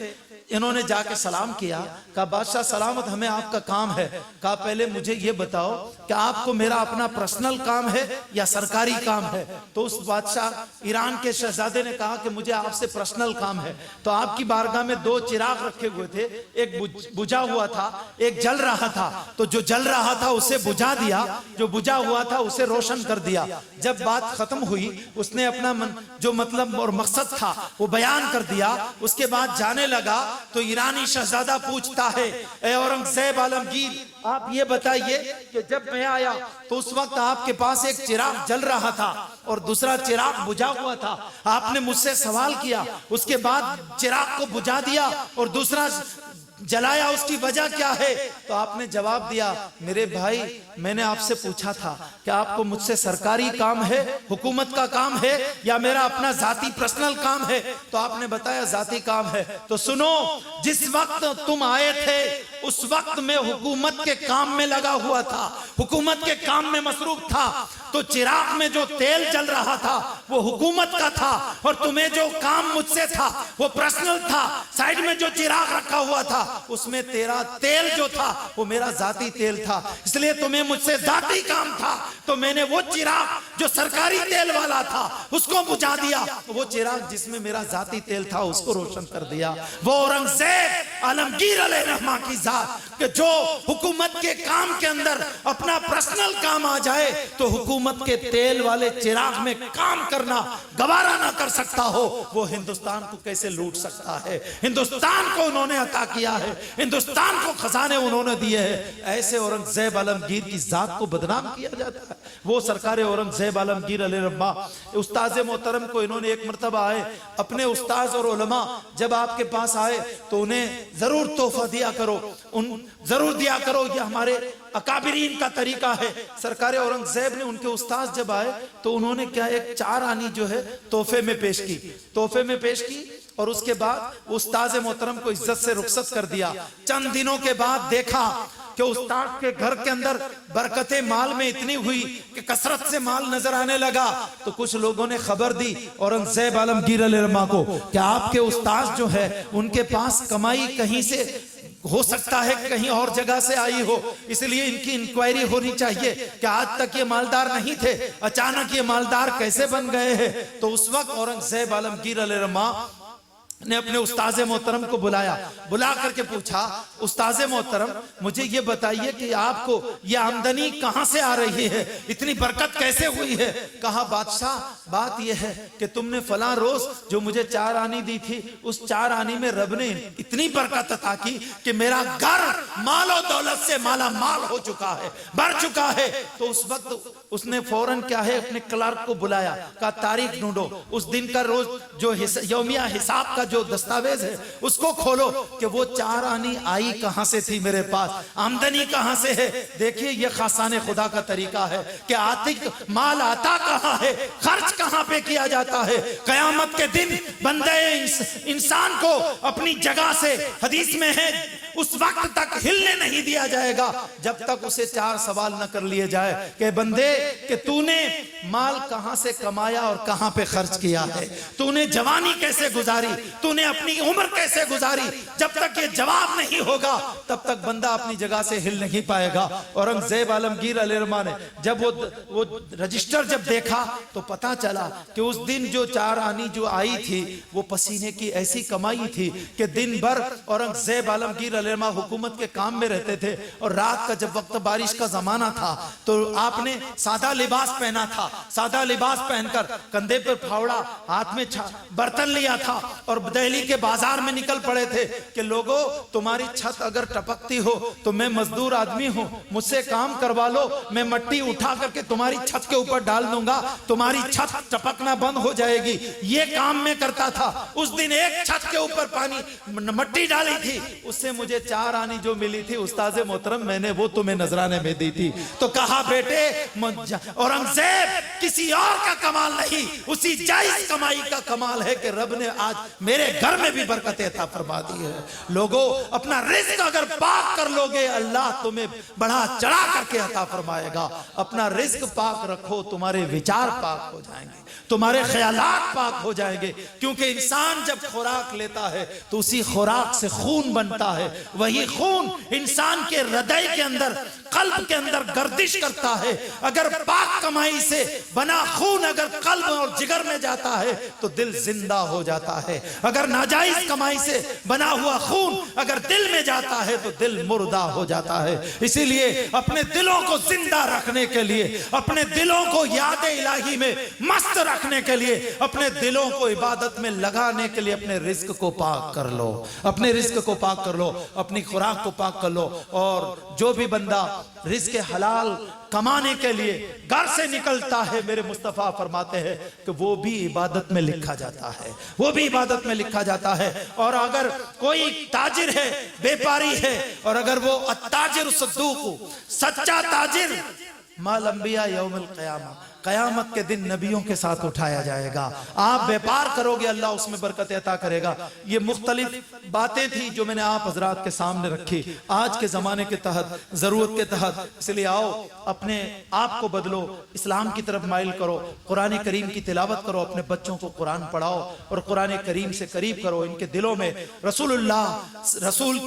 انہوں نے جا کے سلام کیا, کہا بادشاہ سلامت, ہمیں آپ کا کام ہے. کہا پہلے مجھے یہ بتاؤ کہ آپ کو میرا اپنا پرسنل کام ہے یا سرکاری کام ہے؟ تو اس بادشاہ ایران کے شہزادے نے کہا کہ مجھے آپ سے پرسنل کام ہے. تو آپ کی بارگاہ میں 2 چراغ رکھے ہوئے تھے, ایک بجھا ہوا تھا, ایک جل رہا تھا. تو جو جل رہا تھا اسے بجھا دیا, جو بجھا ہوا تھا اسے روشن کر دیا. جب بات ختم ہوئی اس نے اپنا جو مطلب اور مقصد تھا وہ بیان کر دیا. اس کے بعد جانے لگا تو ایرانی شہزادہ پوچھتا ہے, اے اورنگزیب عالمگیر آپ یہ بتائیے کہ جب میں آیا تو اس وقت آپ کے پاس ایک چراغ جل رہا تھا اور دوسرا چراغ بجھا ہوا تھا. آپ نے مجھ سے سوال کیا, اس کے بعد چراغ کو بجھا دیا اور دوسرا جلایا, اس کی وجہ کیا ہے؟ تو آپ نے جواب دیا, میرے بھائی میں نے آپ سے پوچھا تھا کہ آپ کو مجھ سے سرکاری کام ہے, حکومت کا کام ہے, یا میرا اپنا ذاتی پرسنل کام ہے؟ تو آپ نے بتایا ذاتی کام ہے. تو سنو, جس وقت تم آئے تھے اس وقت میں حکومت کے کام میں لگا ہوا تھا, حکومت کے کام میں مصروف تھا. تو چراغ میں جو تیل جل رہا تھا وہ حکومت کا تھا, اور تمہیں جو کام مجھ سے تھا وہ پرسنل تھا. سائیڈ میں جو چراغ رکھا ہوا تھا اس میں تیرا تیل جو تھا وہ میرا ذاتی تیل تھا. اس لیے تمہیں مجھ سے ذاتی کام تھا تو میں نے وہ چراغ جو سرکاری تیل والا تھا اس کو بجھا دیا, وہ چراغ جس میں میرا ذاتی تیل تھا اس کو روشن کر دیا. وہ اورنگزیب عالمگیر علیہ الرحمہ کی ذات کہ جو حکومت کے کام کے اندر اپنا پرسنل کام آ جائے تو حکومت کے تیل والے چراغ میں کام کرنا گوارا نہ کر سکتا ہو, وہ ہندوستان کو کیسے لوٹ سکتا ہے؟ ہندوستان کو انہوں نے عطا کیا ہے, ہندوستان کو خزانے انہوں نے دیے ہیں. ایسے اورنگزیب عالمگیر کی ذات کو بدنام کیا جاتا ہے. وہ سرکار اورنگزیب عالمگیر علیہ الرحمہ استاذ محترم کو انہوں نے ایک مرتبہ آئے, اپنے استاذ اور علماء جب آپ کے پاس آئے تو انہیں ضرور تحفہ دیا کرو, ضرور دیا کرو, یہ ہمارے اکابرین کا طریقہ ہے. سرکار اورنگزیب نے ان کے استاذ جب آئے تو انہوں نے کیا ایک 4 آنی جو ہے تحفے میں پیش کی, اور اس کے بعد استاذ محترم کو عزت سے رخصت کر دیا. چند دنوں کے بعد دیکھا کہ استاد کے گھر کے اندر برکت مال میں اتنی ہوئی کہ کثرت سے مال نظر آنے لگا. تو کچھ لوگوں نے خبر دی اورنگزیب عالمگیر علیہ الرحمہ کو کہ آپ کے استاد جو ہے ان کے پاس کمائی کہیں سے ہو سکتا ہے کہیں اور جگہ سے آئی ہو, اس لیے ان کی انکوائری ہونی چاہیے کہ آج تک یہ مالدار نہیں تھے, اچانک یہ مالدار کیسے بن گئے ہیں. تو اس وقت اورنگزیب عالمگیر علیہ الرحمہ نے اپنے استاذ محترم کو بلا کر کے پوچھا, استاذ محترم مجھے یہ بتائیے کہ آپ کو یہ آمدنی کہاں سے آ رہی ہے, اتنی برکت کیسے ہوئی ہے؟ کہا بادشاہ بات یہ ہے کہ تم نے فلاں روز جو مجھے 4 آنی دی تھی اس 4 آنی میں رب نے اتنی برکت عطا کی کہ میرا گھر مال و دولت سے مالا مال ہو چکا ہے, بڑھ چکا ہے. تو اس وقت اس نے فوراً کیا ہے اپنے کلرک کو بلایا, کہا تاریخ ڈھونڈو, اس دن کا روز جو یومیہ حساب کا جو دستاویز ہے اس کو کھولو کہ وہ 4 آنی آئی کہاں سے تھی میرے پاس, آمدنی کہاں سے ہے. دیکھیے یہ خاصان خدا کا طریقہ ہے کہ مال آتا کہاں ہے, خرچ کہاں پہ کیا جاتا ہے. قیامت کے دن بندے انسان کو اپنی جگہ سے, حدیث میں ہے اس وقت تک ہلنے نہیں دیا جائے گا جب تک اسے 4 سوال نہ کر لیے جائے کہ بندے کہ تو نے مال کہاں سے کمایا اور کہاں پہ خرچ کیا ہے، تو نے جوانی کیسے گزاری، تو نے اپنی عمر کیسے گزاری۔ جب تک یہ جواب نہیں ہوگا تب تک بندہ اپنی جگہ سے ہل نہیں پائے گا۔ اورنگزیب عالمگیر علیہ الرحمہ نے جب وہ رجسٹر جب دیکھا تو پتا چلا کہ اس دن جو 4 آنی جو آئی تھی وہ پسینے کی ایسی کمائی تھی کہ دن بھر اورنگزیب عالمگیر علیہ الرحمہ حکومت کے کام میں رہتے تھے، اور رات کا جب وقت بارش کا زمانہ تھا تو آپ نے سادہ لباس پہنا تھا، سادہ لباس پہن کر کندھے پر پھاوڑا، ہاتھ میں برتن لیا تھا اور دہلی کے بازار میں نکل پڑے تھے کہ لوگوں تمہاری چھت اگر ٹپکتی ہو تو میں مزدور آدمی ہوں، مجھ سے کام کروا لو، میں مٹی اٹھا کر کے تمہاری چھت کے اوپر ڈال دوں گا، تمہاری چھت ٹپکنا بند ہو جائے گی۔ یہ کام میں کرتا تھا۔ اس دن ایک چھت کے اوپر پانی مٹی ڈالی تھی، اس سے مجھے 4 آنی جو ملی تھی استاذ محترم میں نے وہ تمہیں نذرانے میں دی تھی۔ تو کہا بیٹے اورنگزیب کسی اور کا کمال نہیں، اسی جائز کمائی کا کمال ہے کہ رب نے آج میرے گھر میں بھی برکت عطا فرما دی ہے۔ لوگوں اپنا رزق اگر پاک کر لوگے اللہ تمہیں بڑھا چڑھا کر کے عطا فرمائے گا۔ اپنا رزق پاک رکھو، تمہارے وچار پاک ہو جائیں گے، تمہارے خیالات پاک ہو جائیں گے، کیونکہ انسان جب خوراک لیتا ہے تو اسی خوراک سے خون بنتا ہے، وہی خون انسان کے ہردے کے اندر، قلب کے اندر گردش کرتا ہے۔ اگر پاک کمائی سے بنا خون اگر قلب اور جگر میں جاتا ہے تو دل زندہ ہو جاتا ہے، اگر ناجائز کمائی سے بنا ہوا خون اگر دل میں جاتا ہے تو دل مردہ ہو جاتا ہے۔ اسی لیے اپنے دلوں کو زندہ رکھنے کے لیے، اپنے دلوں کو یاد الہی میں مست رکھنے کے لیے، اپنے دلوں کو عبادت میں لگانے کے لیے اپنے رزق کو پاک کر لو، اپنے رزق کو پاک کر لو، اپنی خوراک کو پاک کر لو۔ اور جو بھی بندہ رزق حلال کمانے کے لیے گھر سے نکلتا ہے، میرے مصطفیٰ فرماتے ہیں کہ وہ بھی عبادت میں لکھا جاتا ہے، وہ بھی عبادت میں لکھا جاتا ہے۔ اور اگر کوئی تاجر ہے، بیپاری ہے، اور اگر وہ التاجر الصدوق، سچا تاجر مال انبیاء یوم القیامہ، قیامت کے دن نبیوں کے ساتھ اٹھایا جائے گا۔ آپ بیپار کرو گے اللہ اس میں برکت عطا کرے گا۔ یہ مختلف باتیں تھی جو میں نے آپ حضرات کے سامنے رکھی آج کے زمانے کے تحت، ضرورت کے تحت۔ اس لیے آؤ اپنے آپ کو بدلو، اسلام کی طرف مائل کرو، قرآن کریم کی تلاوت کرو، اپنے بچوں کو قرآن پڑھاؤ اور قرآن کریم سے قریب کرو۔ ان کے دلوں میں رسول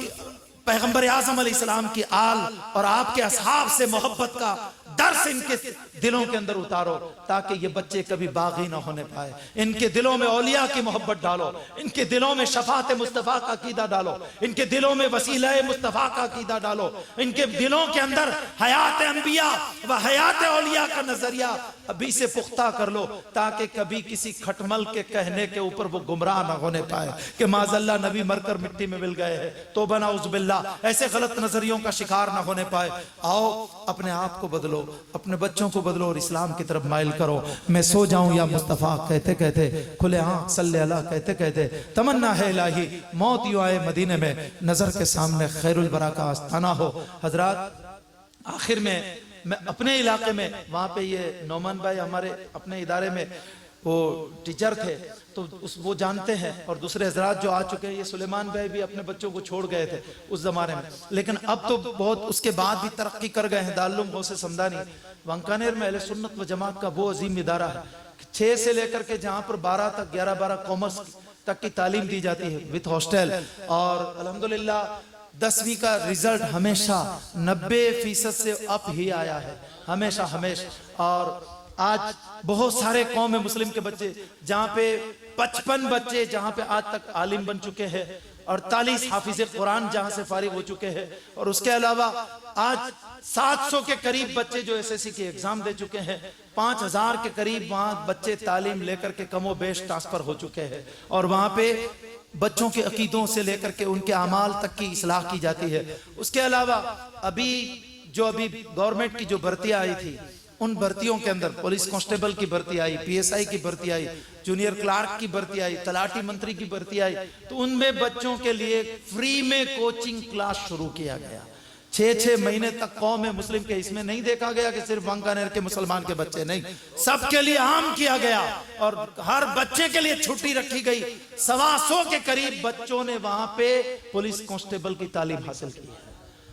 پیغمبر اعظم علیہ السلام کی آل اور آپ کے اصحاب سے محبت کا درس ان کے دلوں کے اندر اتارو تاکہ یہ بچے کبھی باغی نہ ہونے پائے۔ ان کے دلوں میں اولیاء کی محبت ڈالو، ان کے دلوں میں شفاعت مصطفیٰ کا عقیدہ ڈالو، ان کے دلوں میں وسیلہ مصطفیٰ کا عقیدہ ڈالو، ان کے دلوں کے اندر حیات انبیاء و حیات اولیاء کا نظریہ ابھی سے پختہ کر لو تاکہ کبھی کسی کھٹمل کے کہنے کے اوپر وہ گمراہ نہ ہونے پائے کہ معاذ اللہ نبی مر کر مٹی میں مل گئے ہیں، توبہ نعوذ باللہ، ایسے غلط نظریوں کا شکار نہ ہونے پائے۔ آؤ اپنے آپ کو بدلو، اپنے بچوں کو بدلو اور اسلام کی طرف مائل کرو۔ میں سو جاؤں یا مصطفیٰ کہتے کہتے، کھلے آنکھ صلی اللہ کہتے کہتے، تمنا ہے الہی موت یوں آئے مدینے میں، نظر کے سامنے خیر البرا کا آستانہ ہو۔ حضرات آخر میں اپنے علاقے میں وہاں پہ یہ نعمان بھائی ہمارے اپنے ادارے میں وہ ٹیچر تھے تو وہ جانتے ہیں، اور دوسرے حضرات جو آ چکے ہیں، یہ سلیمان بھائی بھی اپنے بچوں کو چھوڑ گئے تھے اس زمانے میں، لیکن اب تو بہت اس کے بعد بھی ترقی کر گئے ہیں۔ دارالعلوم غوث سمدانی وانکانیر میں اہل سنت و جماعت کا وہ عظیم ادارہ ہے، 6 سے لے کر کے جہاں پر 12 تک 11-12 کامرس تک کی تعلیم دی جاتی ہے وتھ ہاسٹل، اور الحمدللہ 10ویں کا رزلٹ ہمیشہ 90% سے اپ ہی آیا ہے، ہمیشہ۔ اور آج بہت سارے قوم مسلم کے بچے جہاں پہ 55 بچے جہاں پہ آج تک عالم بن چکے ہیں، 48 حافظ قرآن جہاں سے فارغ ہو چکے ہیں، اور اس کے علاوہ آج 700 کے قریب بچے جو SSC کی ایگزام دے چکے ہیں، 5000 کے قریب وہاں بچے تعلیم لے کر کے کم و بیش ٹرانسفر ہو چکے ہیں، اور وہاں پہ بچوں کے عقیدوں سے لے کر کے ان کے اعمال تک کی اصلاح کی جاتی ہے۔ اس کے علاوہ ابھی گورنمنٹ کی جو بھرتیاں آئی تھی، ان بھرتیوں کے اندر پولیس کانسٹیبل کی بھرتی آئی، PSI کی بھرتی آئی، جونیئر کلارک کی بھرتی آئی، تلاٹی منتری کی بھرتی آئی، تو ان میں بچوں کے لیے فری میں کوچنگ کلاس شروع کیا گیا 6 مہینے تک قوم مسلم کے اس میں نہیں دیکھا گیا کہ صرف وانکانیر کے مسلمان کے بچے نہیں، سب کے لیے عام کیا گیا اور ہر بچے کے لیے چھٹی رکھی گئی۔ 125 کے قریب بچوں نے وہاں پہ پولیس کانسٹیبل کی تعلیم حاصل کی ہے،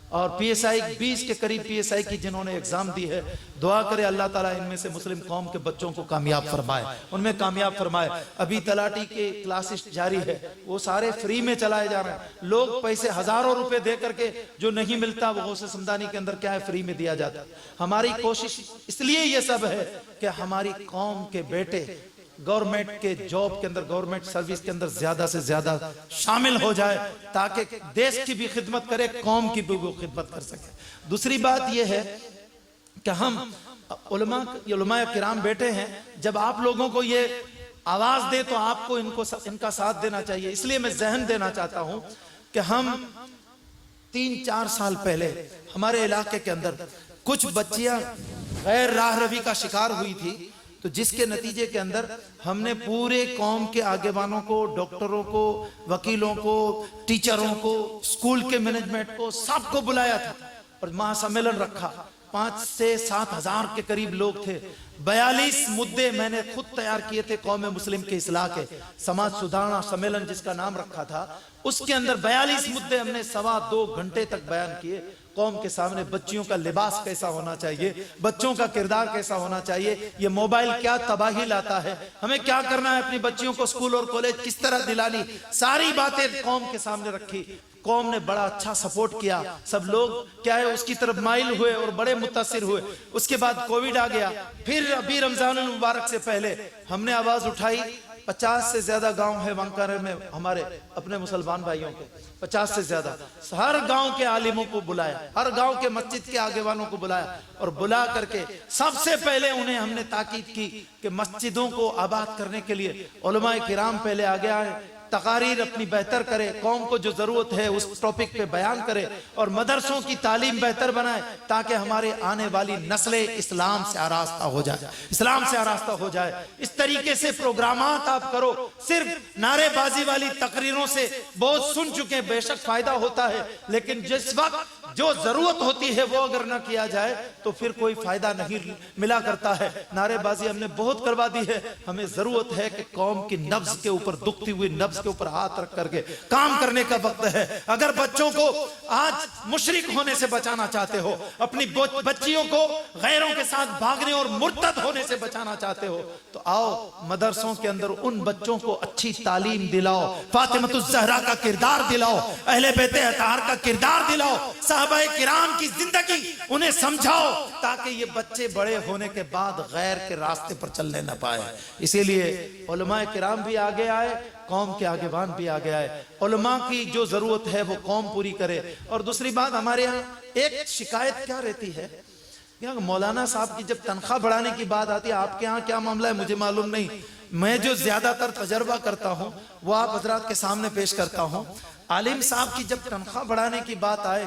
اور پی ایس آئی 20 کے قریب پی ایس آئی کی جنہوں نے ایگزام دی ہے۔ دعا کرے اللہ تعالیٰ ان میں سے مسلم قوم کے بچوں کو کامیاب فرمائے، ان میں کامیاب فرمائے۔ ابھی تلاٹی کے کلاسز جاری ہے، وہ سارے فری میں چلائے جا رہے ہیں۔ لوگ پیسے ہزاروں روپے دے کر کے جو نہیں ملتا وہ غوث سمدانی کے اندر کیا ہے فری میں دیا جاتا ہے۔ ہماری کوشش اس لیے یہ سب ہے کہ ہماری قوم کے بیٹے گورنمنٹ کے جاب کے اندر، گورنمنٹ سروس کے اندر زیادہ سے زیادہ شامل ہو جائے تاکہ دیش کی بھی خدمت کرے، قوم کی بھی وہ خدمت کر سکے۔ دوسری بات یہ ہے کہ ہم علماء کرام بیٹے ہیں، جب آپ لوگوں کو یہ آواز دے تو آپ کو ان کا ساتھ دینا چاہیے۔ اس لیے میں ذہن دینا چاہتا ہوں کہ ہم 3-4 سال پہلے ہمارے علاقے کے اندر کچھ بچیاں غیر راہ روی کا شکار ہوئی تھی، تو جس کے نتیجے کے اندر ہم نے پورے قوم کے آگےوانوں کو، ڈاکٹروں کو، وکیلوں کو، ٹیچروں کو، اسکول کے مینجمنٹ کو، سب کو بلایا تھا اور مہا سمیلن رکھا۔ 5 سے 7 ہزار کے قریب لوگ تھے۔ 42 مدے میں نے خود تیار کیے تھے قوم مسلم کے اصلاح کے، سماج سدھارنا سمیلن جس کا نام رکھا تھا۔ اس کے اندر 42 مدے ہم نے 2.25 گھنٹے تک بیان کیے قوم کے سامنے۔ بچیوں کا لباس کیسا ہونا چاہیے، بچوں کا کردار کیسا ہونا چاہیے، یہ موبائل کیا تباہی لاتا ہے، ہمیں کیا کرنا ہے اپنی بچیوں کو اسکول اور کالج کس طرح دلانی، ساری باتیں قوم کے سامنے رکھی۔ قوم نے بڑا اچھا سپورٹ کیا، سب لوگ کیا ہے اس کی طرف مائل ہوئے اور بڑے متاثر ہوئے۔ اس کے بعد کووڈ آ گیا، پھر ابھی رمضان المبارک سے پہلے ہم نے آواز اٹھائی۔ 50 سے زیادہ گاؤں ہے وانکانیر میں ہمارے اپنے مسلمان بھائیوں کے، 50 سے زیادہ۔ ہر گاؤں کے عالموں کو بلایا، ہر گاؤں کے مسجد کے آگےوانوں کو بلایا، اور بلا کر کے سب سے پہلے انہیں ہم نے تاکید کی کہ مسجدوں کو آباد کرنے کے لیے علماء کرام پہلے آگے آئے، تقاریر اپنی بہتر کرے، قوم کو جو ضرورت ہے اس ٹاپک پہ بیان کرے، اور مدرسوں کی تعلیم بہتر بنائے تاکہ ہمارے آنے والی نسلیں اسلام سے آراستہ ہو جائے، اسلام سے آراستہ ہو جائے۔ اس طریقے سے پروگرامات آپ کرو، صرف نعرے بازی والی تقریروں سے بہت سن چکے، بے شک فائدہ ہوتا ہے، لیکن جس وقت جو ضرورت ہوتی ہے وہ اگر نہ کیا جائے تو پھر کوئی فائدہ نہیں ملا کرتا ہے۔ نعرے بازی ہم نے بہت کروا دی ہے، ہمیں ضرورت ہے کہ قوم کی نبض کے اوپر، دکھتی ہوئی نبض کے اوپر ہاتھ رکھ کر کے کام کرنے کا وقت ہے۔ اگر بچوں کو آج مشرک ہونے سے بچانا چاہتے ہو، اپنی بچیوں کو غیروں کے ساتھ بھاگنے اور مرتد ہونے سے بچانا چاہتے ہو، تو آؤ مدرسوں کے اندر ان بچوں کو اچھی تعلیم دلاؤ، فاطمۃ الزہرا کا کردار دلاؤ، اہل بیت اطہار کا کردار دلاؤ، صحابہ کرام کی زندگی انہیں سمجھاؤ، تاکہ یہ بچے بڑے ہونے کے بعد غیر کے راستے پر چلنے نہ پائے۔ اسی لیے علماء کرام بھی آگے آئے، قوم کے آگےوان بھی آگے آئے، علماء کی جو ضرورت ہے وہ قوم پوری کرے۔ اور دوسری بات، ہمارے ہاں ایک شکایت کیا رہتی ہے، مولانا صاحب کی جب تنخواہ بڑھانے کی بات آتی ہے، آپ کے ہاں کیا معاملہ ہے مجھے معلوم نہیں، میں جو زیادہ تر تجربہ کرتا ہوں وہ آپ حضرات کے سامنے پیش کرتا ہوں۔ عالم صاحب کی جب تنخواہ بڑھانے کی بات آئے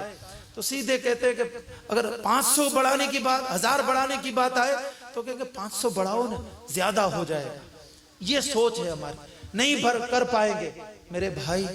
تو سیدھے کہتے ہیں کہ اگر 500 بڑھانے کی بات، 1000 بڑھانے کی بات آئے تو کہ 500 بڑھاؤ نا، زیادہ ہو جائے گا۔ یہ سوچ ہے ہماری، نہیں بھر کر پائیں گے۔ میرے بھائی،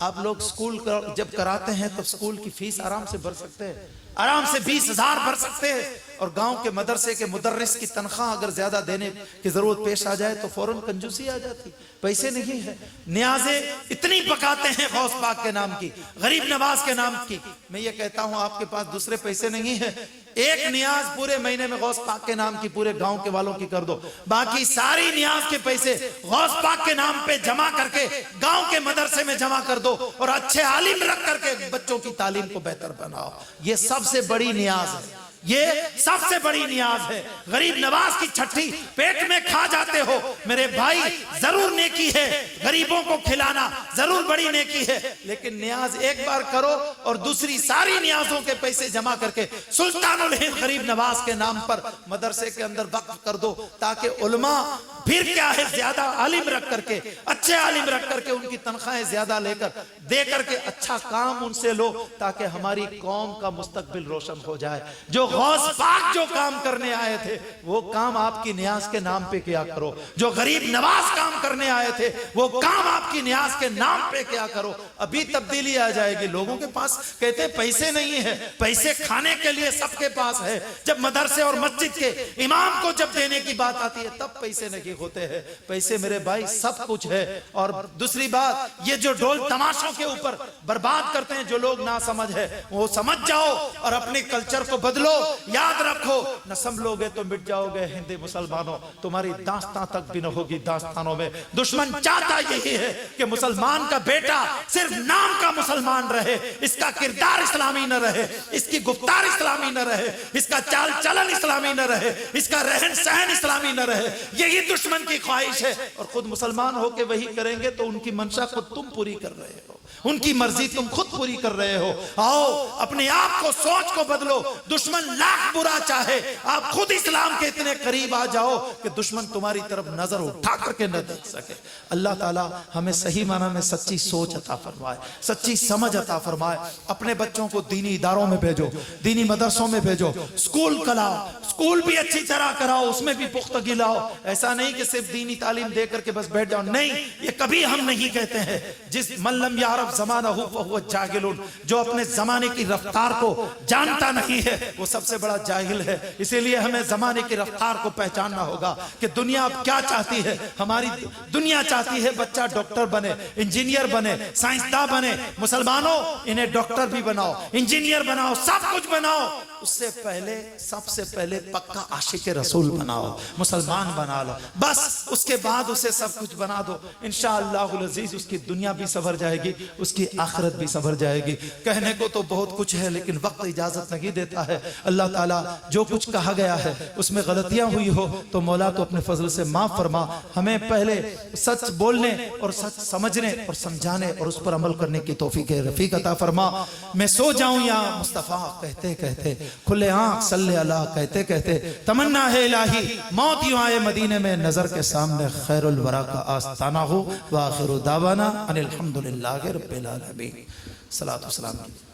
آپ لوگ سکول جب کراتے ہیں تو سکول کی فیس آرام سے بھر سکتے ہیں، آرام سے 20,000 بھر سکتے ہیں، اور گاؤں کے مدرسے کے مدرس کی تنخواہ اگر زیادہ دینے کی ضرورت پیش آ جائے تو فوراً کنجوسی آ جاتی، پیسے نہیں ہے، نیازیں اتنی پکاتے ہیں غوث پاک کے نام کی، غریب نواز کے نام کی۔ میں یہ کہتا ہوں آپ کے پاس دوسرے پیسے نہیں ہیں، ایک نیاز پورے مہینے میں غوث پاک کے نام کی پورے گاؤں کے والوں کی کر دو، باقی ساری نیاز کے پیسے غوث پاک کے نام پہ جمع کر کے گاؤں کے مدرسے میں جمع کر دو، اور اچھے عالم رکھ کر کے بچوں کی تعلیم کو بہتر بناؤ۔ یہ سب سے بڑی نیاز ہے، یہ سب سے بڑی نیاز ہے۔ غریب نواز کی چھٹی پیٹ میں کھا جاتے ہو میرے بھائی، ضرور نیکی ہے، غریبوں کو کھلانا ضرور بڑی نیکی ہے، لیکن نیاز ایک بار کرو اور دوسری ساری نیازوں کے پیسے جمع کر کے سلطان الہند غریب نواز کے نام پر مدرسے کے اندر وقف کر دو، تاکہ علماء پھر کیا ہے زیادہ عالم رکھ کر کے، اچھے عالم رکھ کر کے ان کی تنخواہیں زیادہ دے کر کے اچھا کام ان سے لو، تاکہ ہماری قوم کا مستقبل روشن ہو جائے۔ جو غوث پاک جو کام کرنے آئے تھے وہ کام آپ کی نیاز کے نام پہ کیا کرو. جو غریب نواز کام کرنے آئے تھے وہ کام آپ کی نیاز کے نام پہ کیا کرو. ابھی تبدیلی آ جائے گی. لوگوں کے پاس کہتے ہیں پیسے نہیں ہے, پیسے کھانے کے لیے سب کے پاس ہے. جب مدرسے اور مسجد کے امام کو جب دینے کی بات آتی ہے تب پیسے نہیں ہوتے ہیں. پیسے میرے بھائی سب کچھ ہے. اور دوسری بات, یہ جو ڈھول تماشوں کے اوپر برباد کرتے ہیں جو لوگ نا سمجھ ہے, وہ سمجھ جاؤ اور اپنے کلچر کو بدلو. یاد رکھو, نہ سنبھلو گے تو مٹ جاؤ گے. ہندی مسلمانوں, تمہاری داستان تک بھی نہ ہوگی داستانوں میں. دشمن چاہتا یہی ہے کہ مسلمان کا بیٹا صرف نام کا مسلمان رہے, اس کا کردار اسلامی نہ رہے, اس کی گفتار اسلامی نہ رہے, اس کا چال چلن اسلامی نہ رہے, اس کا رہن سہن اسلامی نہ رہے. یہی دشمن کی خواہش ہے. اور خود مسلمان ہو کے وہی کریں گے تو ان کی منشا خود تم پوری کر رہے ہو, ان کی مرضی تم خود پوری کر رہے ہو. آؤ اپنے آپ کو, سوچ کو بدلو. دشمن لاکھ برا چاہے, آپ خود اسلام کے اتنے قریب آ جاؤ کہ دشمن تمہاری طرف نظر اٹھا کر کے نہ دیکھ سکے. اللہ تعالی ہمیں صحیح معنی میں سچی سوچ عطا فرمائے, سچی سمجھ عطا فرمائے. اپنے بچوں کو دینی اداروں میں بھیجو, دینی مدرسوں میں بھیجو. سکول کراؤ, سکول بھی اچھی طرح کراؤ, اس میں بھی پختگی لاؤ. ایسا نہیں کہ صرف دینی تعلیم دے کر کے بس بیٹھ جاؤ. نہیں, یہ کبھی ہم نہیں کہتے ہیں. جس من لم یعرف زمانہ فہو جاہل, جو اپنے زمانے کی رفتار کو جانتا نہیں ہے وہ سب سے بڑا جاہل ہے. اسی لیے ہمیں زمانے کی رفتار کو پہچاننا ہوگا کہ دنیا اب کیا چاہتی ہے. ہماری دنیا چاہتی ہے بچہ ڈاکٹر بنے, انجینئر بنے, سائنسداں بنے. مسلمانوں, انہیں ڈاکٹر بھی بناؤ, انجینئر بناؤ, سب کچھ بناؤ. اس سے پہلے, سب سے پہلے پکا عاشق رسول بناؤ, مسلمان بنا لو. بس اس کے بعد اسے سب کچھ بنا دو. انشاءاللہ العزیز اس کی دنیا بھی سنور جائے گی, اس کی آخرت بھی سنور جائے گی. کہنے کو تو بہت کچھ ہے لیکن وقت اجازت نہیں دیتا ہے. اللہ تعالیٰ جو کچھ کہا گیا ہے اس میں غلطیاں ہوئی ہو تو مولا تو اپنے فضل سے معاف فرما. ہمیں پہلے سچ بولنے اور سچ سمجھنے اور سمجھانے اور اس پر عمل کرنے کی توفیق رفیق عطا فرما. میں سو جاؤں یا مصطفیٰ کہتے کہتے, کھلے آنکھ صلی اللہ کہتے کہتے, تمنا ہے الہی موت یوں آئے مدینے میں نظر کے سامنے خیر الورا کا آستانہ ہو. وآخر دعوانا ان الحمدللہ رب العالمین. صلاۃ و سلام.